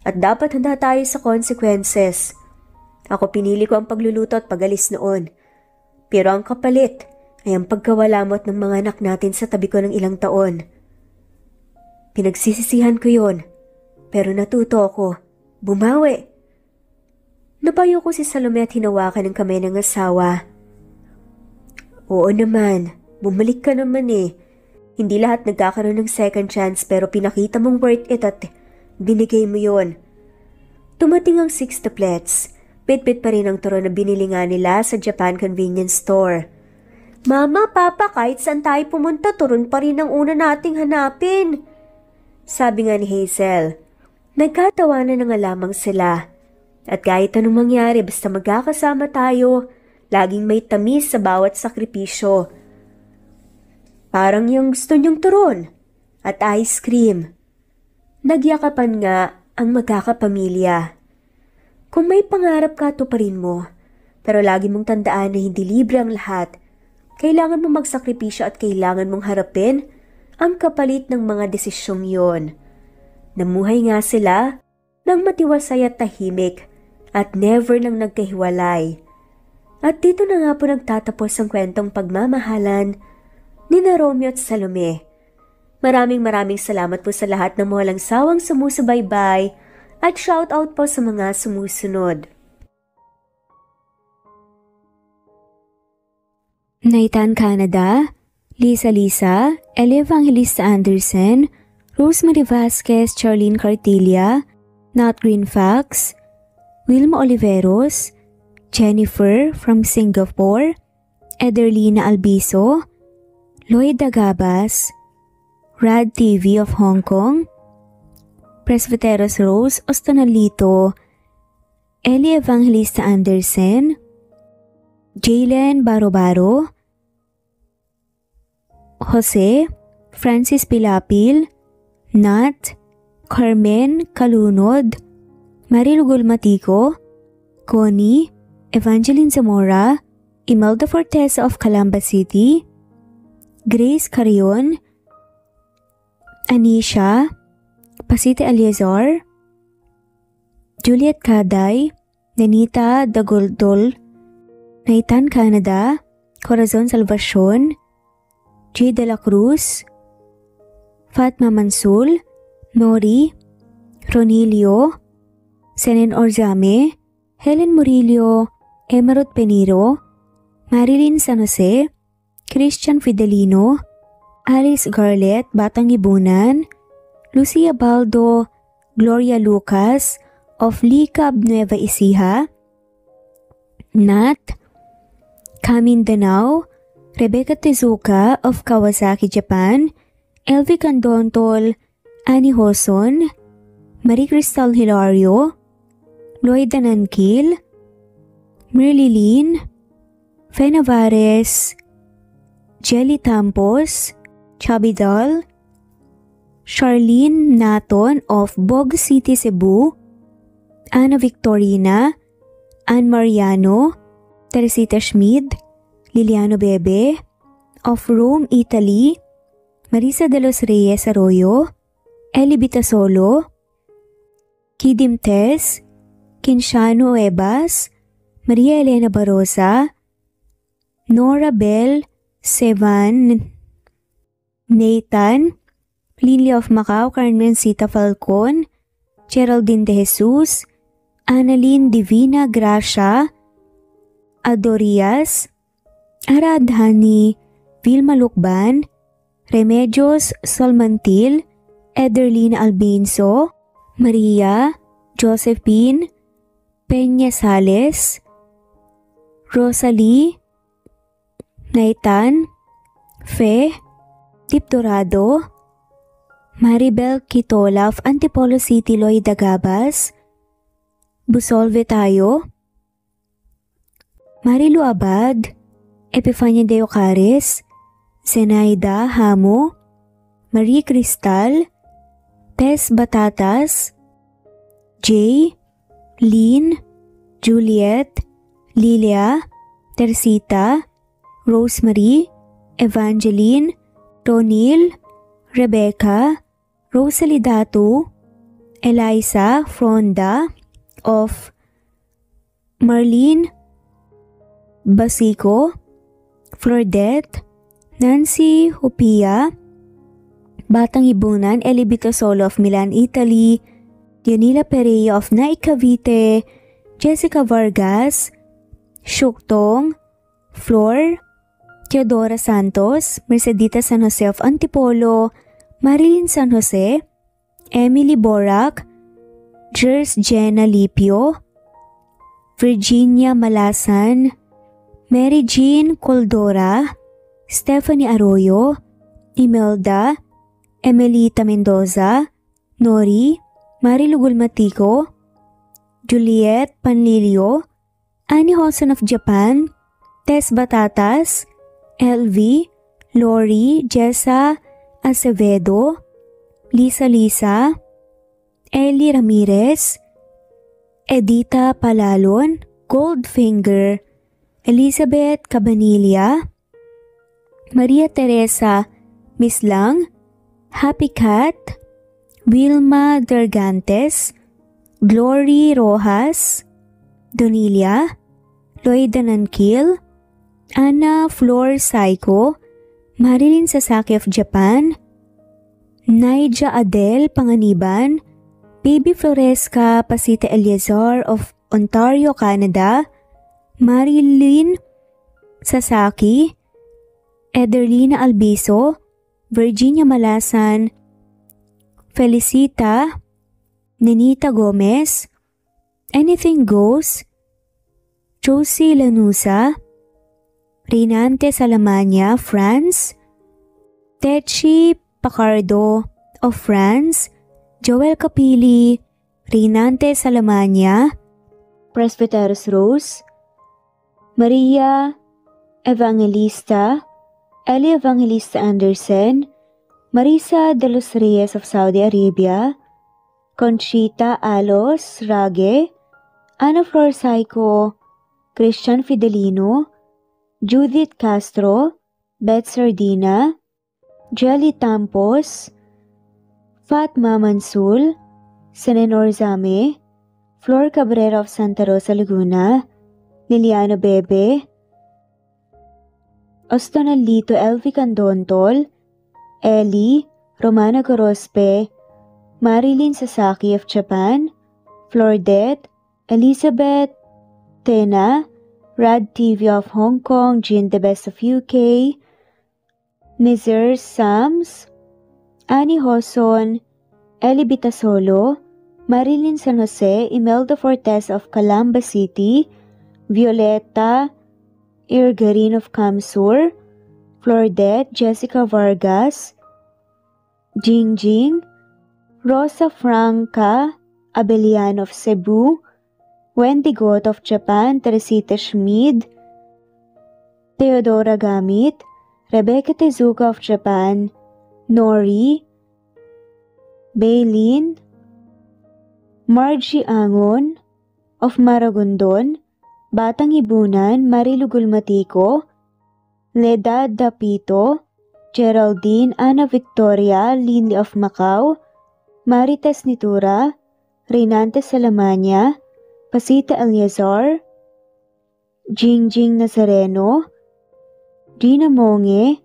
At dapat handa tayo sa consequences. Ako pinili ko ang pagluluto at pagalis noon. Pero ang kapalit ay ang pagkawalamot ng mga anak natin sa tabi ko ng ilang taon. Pinagsisisihan ko yon, pero natuto ako. Bumawi. Napayo ko si Salome at hinawakan ng kamay ng asawa. Oo naman, bumalik ka naman eh. Hindi lahat nagkakaroon ng second chance pero pinakita mong worth it at binigay mo yon. Tumating ang sextuplets. Bit-bit pa rin ang turon na binili nga nila sa Japan Convenience Store. Mama, Papa, kahit saan tayo pumunta, turon pa rin ang una nating hanapin. Sabi nga ni Hazel. Nagkatawanan na nga lamang sila. At kahit anong mangyari basta magkakasama tayo, laging may tamis sa bawat sakripisyo. Parang yung gusto niyong turon at ice cream. Nagyakapan nga ang magkakapamilya. Kung may pangarap ka, tuparin mo. Pero lagi mong tandaan na hindi libre ang lahat. Kailangan mong magsakripisyo at kailangan mong harapin ang kapalit ng mga desisyong yon. Namuhay nga sila ng matiwasay at tahimik at never nang nagkahiwalay. At dito na nga po nagtatapos ang kwentong pagmamahalan ni Romeo at Salome. Maraming salamat po sa lahat ng walang sawang sumusubaybay at shoutout po sa mga sumusunod. Naitan Canada, Lisa, Elia Evangelista Anderson, Rosemary Vasquez, Charlene Cartilla, Nat Greenfax, Wilma Oliveros, Jennifer from Singapore, Ederlina Albiso, Lloyd Dagabas, Rad TV of Hong Kong, Presbyteros Rose Ostonalito, Eli Evangelista Anderson, Jaylen Baro, Jose, Francis Pilapil, Nat, Carmen Kalunod, Maril Gulmatico, Connie, Evangeline Zamora, Imelda Fortesa of Calamba City, Grace Carion, Anisha, Pasite Aliazar, Juliet Kaday, Nanita Dagoldol, Naitan Canada, Corazon Salvacion, J. De La Cruz, Fatma Mansul, Nori, Ronilio, Senen Orzame, Helen Murillo, Emerald Peniro, Marilyn San Jose, Christian Fidelino, Alice Garlet, Batang Ibunan, Lucia Baldo, Gloria Lucas of Licab Nueva Ecija, Nat, Kamindanao, Rebecca Tezuka of Kawasaki, Japan, Elvi Candontol, Annie Hoson, Marie Cristal Hilario, Lloyd Danankil, Merlilyn, Fe Navares, Jelly Tampos, Chubby Doll, Charlene Naton of Bog City, Cebu, Ana Victorina, Ann Mariano, Teresita Schmid, Liliano Bebe, of Rome, Italy, Marisa de los Reyes Arroyo, Eli Bitasolo, Kidim Tess, Kinshano Ebas, Maria Elena Barosa, Nora Bell, Sevan, Nathan, Lily of Macau, Carmen Sita Falcon, Geraldine De Jesus, Annalyn Divina Gracia, Adorias, Aradhani, Vilma Lukban, Remedios Solmantil, Ederlina Albinso, Maria, Josephine, Peña Sales, Rosalie, Naitan, Fe, Dip Dorado, Maribel Quitola of Antipolo City, Lloyd Dagabas, Busolve Tayo, Marilu Abad, Epifania de Ocares, Zenaida Hamo, Marie Cristal, Tess Batatas, Jay, Lynn, Juliet, Lilia, Teresita, Rosemary, Evangeline, Ronil, Rebecca, Rosalie Datu, Eliza Fronda of Marlene Basico, Flordette, Nancy Hupia, Batang Ibunan, Elibito Solo of Milan, Italy, Dionila Pereira of Naik Cavite, Jessica Vargas, Shuktong, Flor, Teodora Santos, Mercedita San Jose of Antipolo, Marilyn San Jose, Emily Borac, Jers Jenna Lipio, Virginia Malasan, Mary Jean Coldora, Stephanie Arroyo, Imelda, Emelita Mendoza, Nori, Marilu Gulmatico, Juliet Panlilio, Annie Holson of Japan, Tess Batatas, LV, Lori, Jessa Acevedo, Lisa, Ellie Ramirez, Edita Palalon, Goldfinger, Elizabeth Cabanilla, Maria Teresa Mislang, Happy Cat, Wilma Dergantes, Glory Rojas, Donilia, Loida Nankil, Anna Flor Saiko, Marilyn Sasaki of Japan, Naija Adele Panganiban, Baby Floresca Pasita Eliazar of Ontario, Canada, Marilyn Sasaki, Ederlina Albiso, Virginia Malasan, Felicita, Nenita Gomez, Anything Goes, Josie Lanusa, Rinante Salamania, France, Techi Pacardo of France, Joel Capili, Rinante Salamania, Presbyteros Rose, Maria Evangelista, Eli Evangelista Anderson, Marisa de los Reyes of Saudi Arabia, Conchita Alos Rage, Ana Flor Saiko, Christian Fidelino, Judith Castro, Beth Sardina, Jelly Tampos, Fatma Mansul, Senenor Zame, Flor Cabrera of Santa Rosa Laguna, Liliano Bebe, Ostonalito Elvi Candontol, Ellie, Romana Gorospe, Marilyn Sasaki of Japan, Flordette, Elizabeth Tena, Rad TV of Hong Kong, Jean the Best of UK, Nizar Sams, Annie Hoson, Eli Bitasolo, Marilyn San Jose, Imelda Fortes of Calamba City, Violeta Irgarin of Kamsur, Flordette, Jessica Vargas, Jingjing, Rosa Franca Abelian of Cebu, Wendy Goth of Japan, Teresita Schmid, Theodora Gamit, Rebecca Tezuka of Japan, Nori, Baylin, Margie Angon of Maragondon, Batang Ibunan, Marilu Gulmatico, Leda Dapito, Geraldine Ana Victoria Linley of Macau, Marites Nitura, Reynante Salamania, Pasita Eliazar, Jingjing Nazareno, Gina Monge,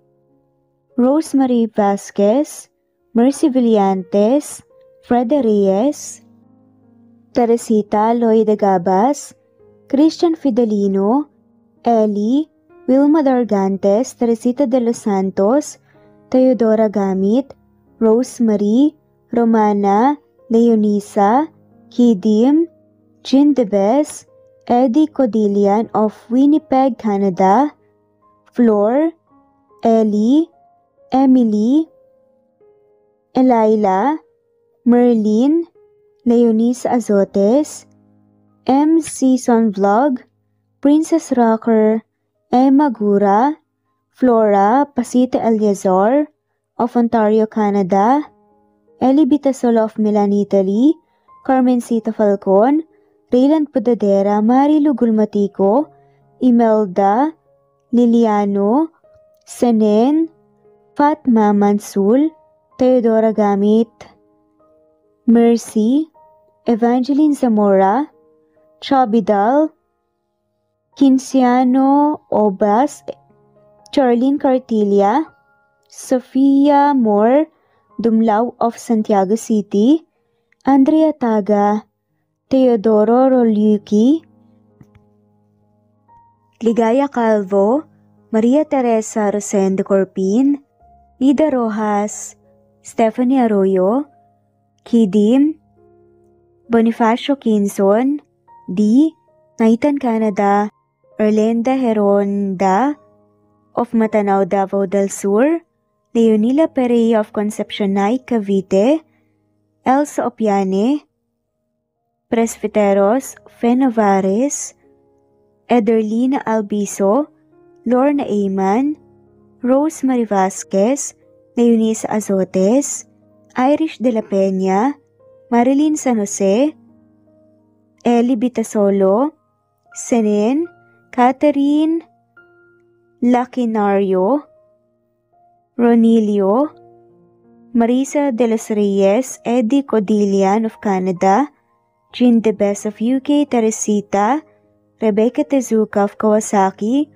Rosemary Vasquez, Mercy Villantes, Freda Reyes, Teresita Loida Gabas, Christian Fidelino, Ellie, Wilma Dargantes, Teresita de los Santos, Teodora Gamit, Rosemary, Romana, Leonisa, Kidim, Jean Debes, Eddie Codillian of Winnipeg, Canada, Flor, Ellie, Emily, Elila, Merlin, Leonisa Azotes, M. Season Vlog, Princess Rocker, Emma Gura, Flora Pasita Eliazar of Ontario, Canada, Ellie Bitasol of Milan, Italy, Carmencita Falcon, Rayland Podadera, Marilu Gulmatico, Imelda, Liliano, Senen, Fatma Mansul, Teodora Gamit, Mercy, Evangeline Zamora, Chabidal, Kinciano Obas, Charlene Cartilla, Sofia Moore, Dumlao of Santiago City, Andrea Taga, Teodoro Roliuki, Ligaya Calvo, Maria Teresa Rosendo Corpin, Ida Rojas, Stephanie Arroyo, Kidim, Bonifacio Quinzon, D. Naitan Canada, Erlenda Heronda of Matanao, Davao del Sur, Leonila Perea of Concepcion, Cavite, Elsa Opiane, Presbiteros, Fenovares, Ederlina Albiso, Lorna Ayman, Rosemary Vasquez, Leonisa Azotes, Irish de la Peña, Marilyn San Jose, Ellie Bitasolo, Senen, Catherine Lacinario, Ronilio, Marisa de los Reyes, Eddie Codillian of Canada, Jean DeBes of UK, Teresita, Rebecca Tezuka of Kawasaki,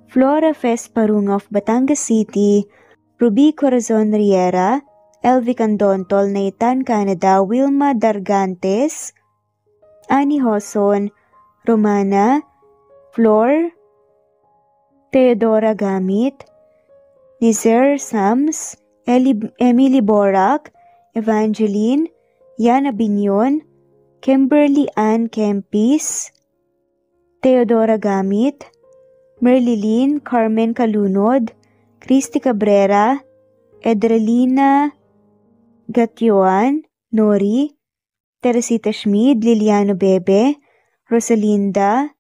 Flora Fesparung of Batangas City, Ruby Corazon Riera, Elvi Candontol, Naitan Canada, Wilma Dargantes, Annie Hoson, Romana, Flor, Teodora Gamit, Nizer Sams, Emily Borak, Evangeline, Yana Binyon, Kimberly Ann Kempis, Teodora Gamit, Merlilyn Carmen Calunod, Christy Cabrera, Edrelina Gatyoan, Nori, Teresita Schmid, Liliano Bebe, Rosalinda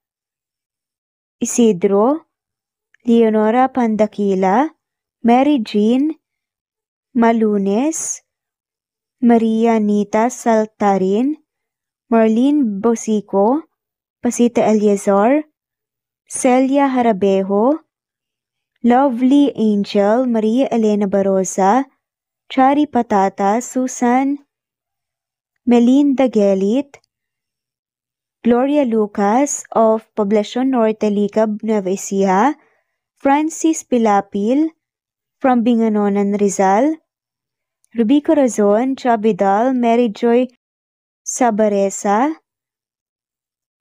Isidro, Leonora Pandakila, Mary Jean Malunes, Maria Nita Saltarin, Marlene Bosico, Pasita Eliazar, Celia Harabejo, Lovely Angel, Maria Elena Barosa, Chari Patata, Susan Melinda Gelit, Gloria Lucas of Poblacion Norte, Licab, Nueva Ecija, Francis Pilapil from Binganonan, Rizal, Ruby Corazon, Chabidal, Mary Joy Sabaresa,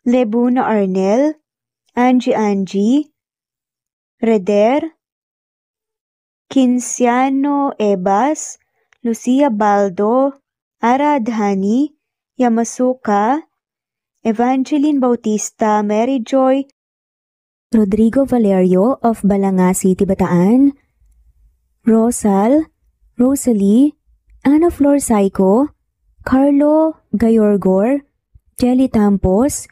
Lebuna Arnel, Angie, Reder, Kinciano Ebas, Lucia Baldo, Ara Adhani, Yamasuka, Evangeline Bautista, Mary Joy Rodrigo Valerio of Balanga City, Bataan, Rosal, Rosalie, Ana Flor Saico, Carlo Gayorgor, Jelly Tampos,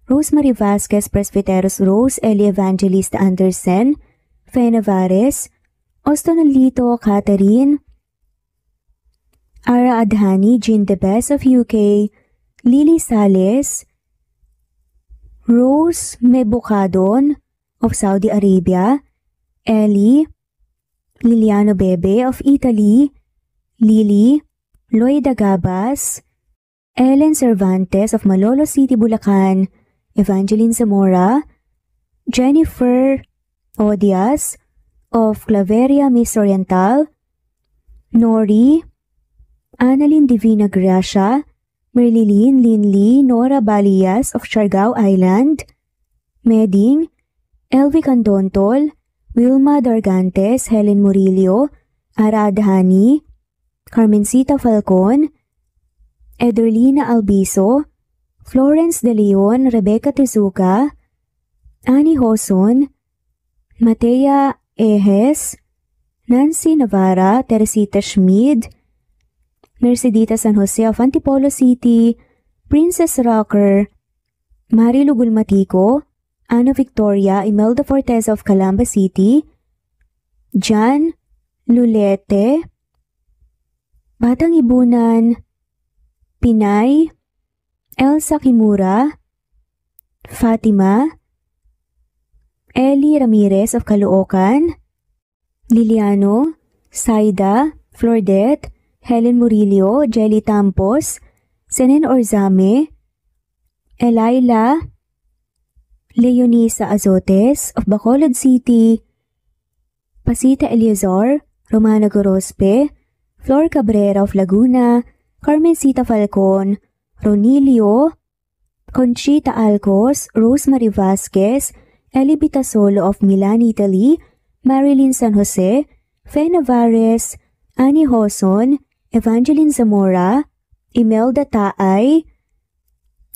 Rosemary Vasquez Presbiteros Rose, Eli Evangelista Anderson, Fe Navares, Ostonalito Catherine, Ara Adhani, Jean DeBes of UK, Lily Sales, Rose Mebukadon of Saudi Arabia, Ellie, Liliano Bebe of Italy, Lily, Loida Gabas, Ellen Cervantes of Malolo City, Bulacan, Evangeline Zamora, Jennifer Odias of Claveria, Miss Oriental, Nori, Annalyn Divina Gracia, Merlilyn Linley, Nora Balias of Siargao Island, Meding, Elvi Candontol, Wilma Dargantes, Helen Murillo, Ara Adhani, Carmencita Falcon, Ederlina Albiso, Florence De Leon, Rebecca Tezuka, Annie Hoson, Matea Ejes, Nancy Navarra, Teresita Schmid, Mercedita San Jose of Antipolo City, Princess Rocker, Marilu Gulmatico, Ana Victoria Imelda Forteza of Calamba City, Jan Lulete, Batang Ibunan, Pinay, Elsa Kimura, Fatima, Ellie Ramirez of Caloocan, Liliano, Saida, Flordette, Helen Murillo, Jelly Tampos, Senen Orzame, Elaila, Leonisa Azotes of Bacolod City, Pasita Eliazar, Romana Gorospe, Flor Cabrera of Laguna, Carmencita Falcon, Ronilio, Conchita Alcos, Rosemary Vasquez, Eli Bitasolo of Milan, Italy, Marilyn San Jose, Fe Navares, Annie Hoson, Evangeline Zamora, Imelda Taay,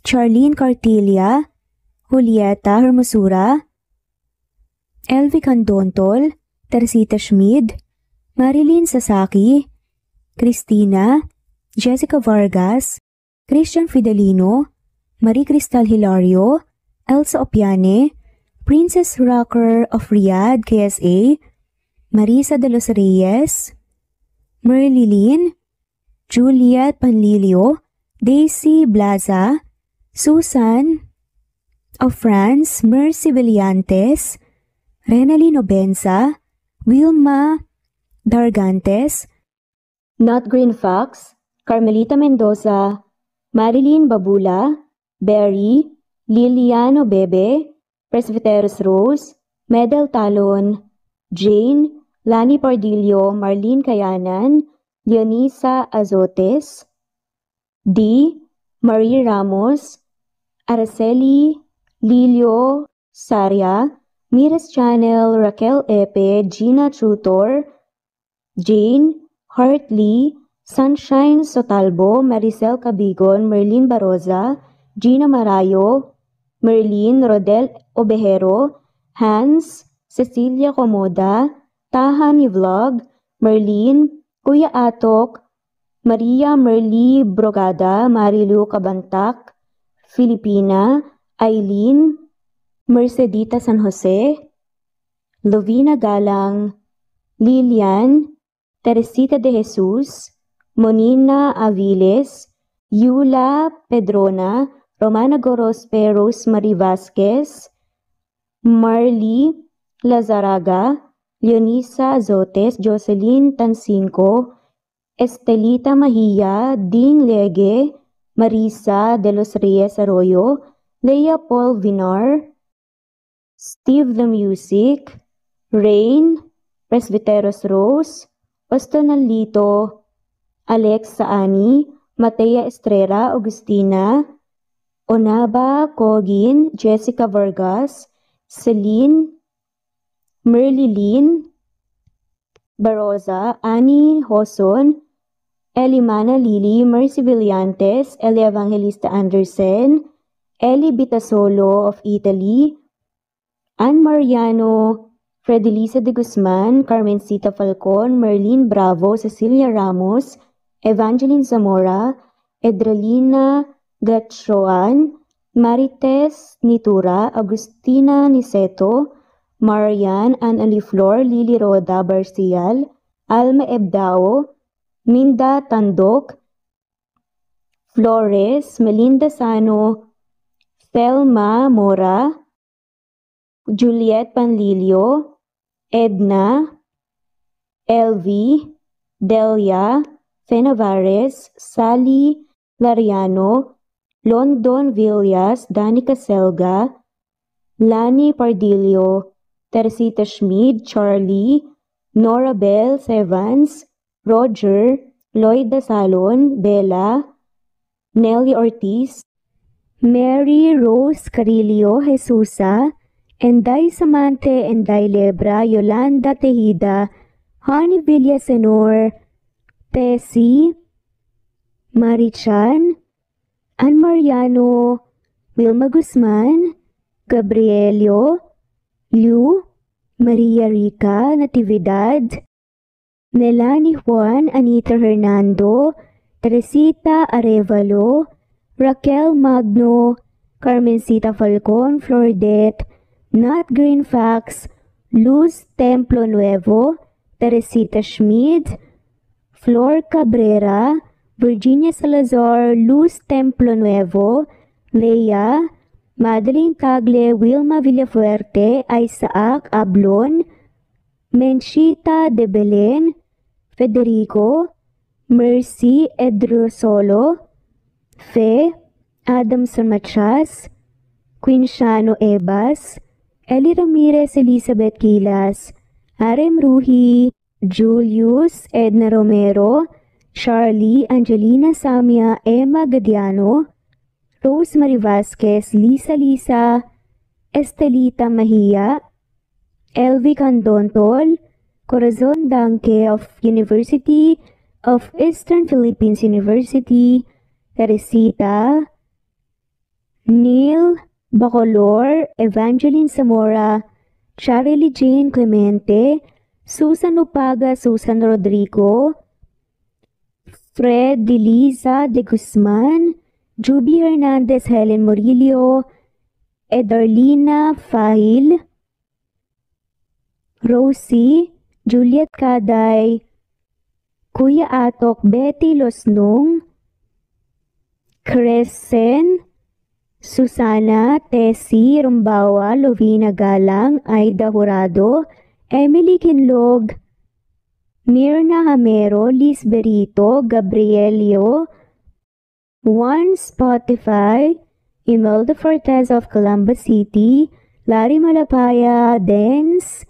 Charlene Cartilla, Julieta Hermosura, Elvi Candontol, Teresita Schmid, Marilyn Sasaki, Christina, Jessica Vargas, Christian Fidelino, Marie Cristal Hilario, Elsa Opiane, Princess Rocker of Riyadh, KSA, Marisa de los Reyes, Merlilyn, Juliet Panlilio, Daisy Blaza, Susan of France, Mercy Villantes, Renalyn Obenza, Wilma Dargantes, Not Green Fox, Carmelita Mendoza, Marilyn Babula, Berry, Liliano Bebe, Presbyteros Rose, Medel Talon, Jane, Lani Pardillo, Marlene Kayanan, Leonisa Azotes, D. Marie Ramos, Araceli Lilio Saria, Miras Channel, Raquel Epe, Gina Trutor, Jane, Hartley, Sunshine Sotalbo, Maricel Cabigon, Merlin Baroza, Gina Marayo, Merlin Rodel Obejero, Hans, Cecilia Comoda, Tahani Vlog, Merlin, Kuya Atok, Maria Merly Brogada, Marilu Cabantak, Filipina, Eileen, Mercedita San Jose, Lovina Galang, Lilian, Teresita de Jesus, Monina Aviles, Yula Pedrona, Romana Gorospe, Rosemary Vasquez, Marley Lazaraga, Leonisa Azotes, Jocelyn Tancinco, Estelita Mahia, Ding Lege, Marisa de los Reyes Arroyo, Leia Paul Vinar, Steve the Music, Rain, Presbyteros Rose, Ostonalito, Alex Saani, Matea Estrera, Agustina, Onaba Cogin, Jessica Vargas, Celine, Merlilyn Baroza, Annie Hoson, Elimana Lili, Mercy Villantes, Eli Evangelista Anderson, Eli Bitasolo of Italy, Ann Mariano, Fredelisa de Guzman, Carmencita Falcon, Merlin Bravo, Cecilia Ramos, Evangeline Zamora, Edralina Gatchoan, Marites Nitura, Agustina Niceto, Marian, Ann Aliflor, Lily Roda Barcial, Alma Ebdao, Minda Tandok, Flores, Melinda Sano, Thelma Mora, Juliet Panlilio, Edna, Elvi, Delia, Fenavares, Sally Lariano, London Villas, Danica Selga, Lani Pardillo, Teresita Schmid, Charlie, Nora Bell Evans, Roger, Lloyd Dasalon, Bella, Nelly Ortiz, Mary Rose Carillo Jesusa, Enday Samante, Enday Lebra, Yolanda Tejida, Honey Villasenor, Tessie, Marichan, Ann Mariano, Wilma Guzman, Gabrielio, Liu, Maria Rica Natividad, Melanie Juan, Anita Hernando, Teresita Arevalo, Raquel Magno, Carmencita Falcon, Flordette, Nat Greenfax, Luz Templo Nuevo, Teresita Schmid, Flor Cabrera, Virginia Salazar, Luz Templo Nuevo, Leia, Madeline Tagle, Wilma Villafuerte, Isaac Ablon, Menchita de Belen, Federico, Mercy Edrosolo, Fe, Adamson Machas, Quinciano Ebas, Eli Ramirez Elizabeth Gilas, Arem Ruhi, Julius Edna Romero, Charlie Angelina Samia Emma Gadiano, Rosemary Vasquez, Lisa, Estelita Mahia, Elvi Candontol, Corazon Danke of University of Eastern Philippines University, Teresita, Neil Bacolor, Evangeline Zamora, Charlie Jane Clemente, Susan Upaga, Susan Rodrigo, Fred Deliza de Guzman, Juby Hernandez, Helen Murillo, Edarlina Fahil, Rosie, Juliet Kaday, Kuya Atok, Betty Losnong, Crescen, Susana, Tessie, Rumbawa, Lovina Galang, Aida Jurado, Emily Kinlog, Mirna Hamero, Liz Berito, Gabrielio, Juan Spotify, Imelda Fortes of Columbus City, Larry Malapaya, Dens,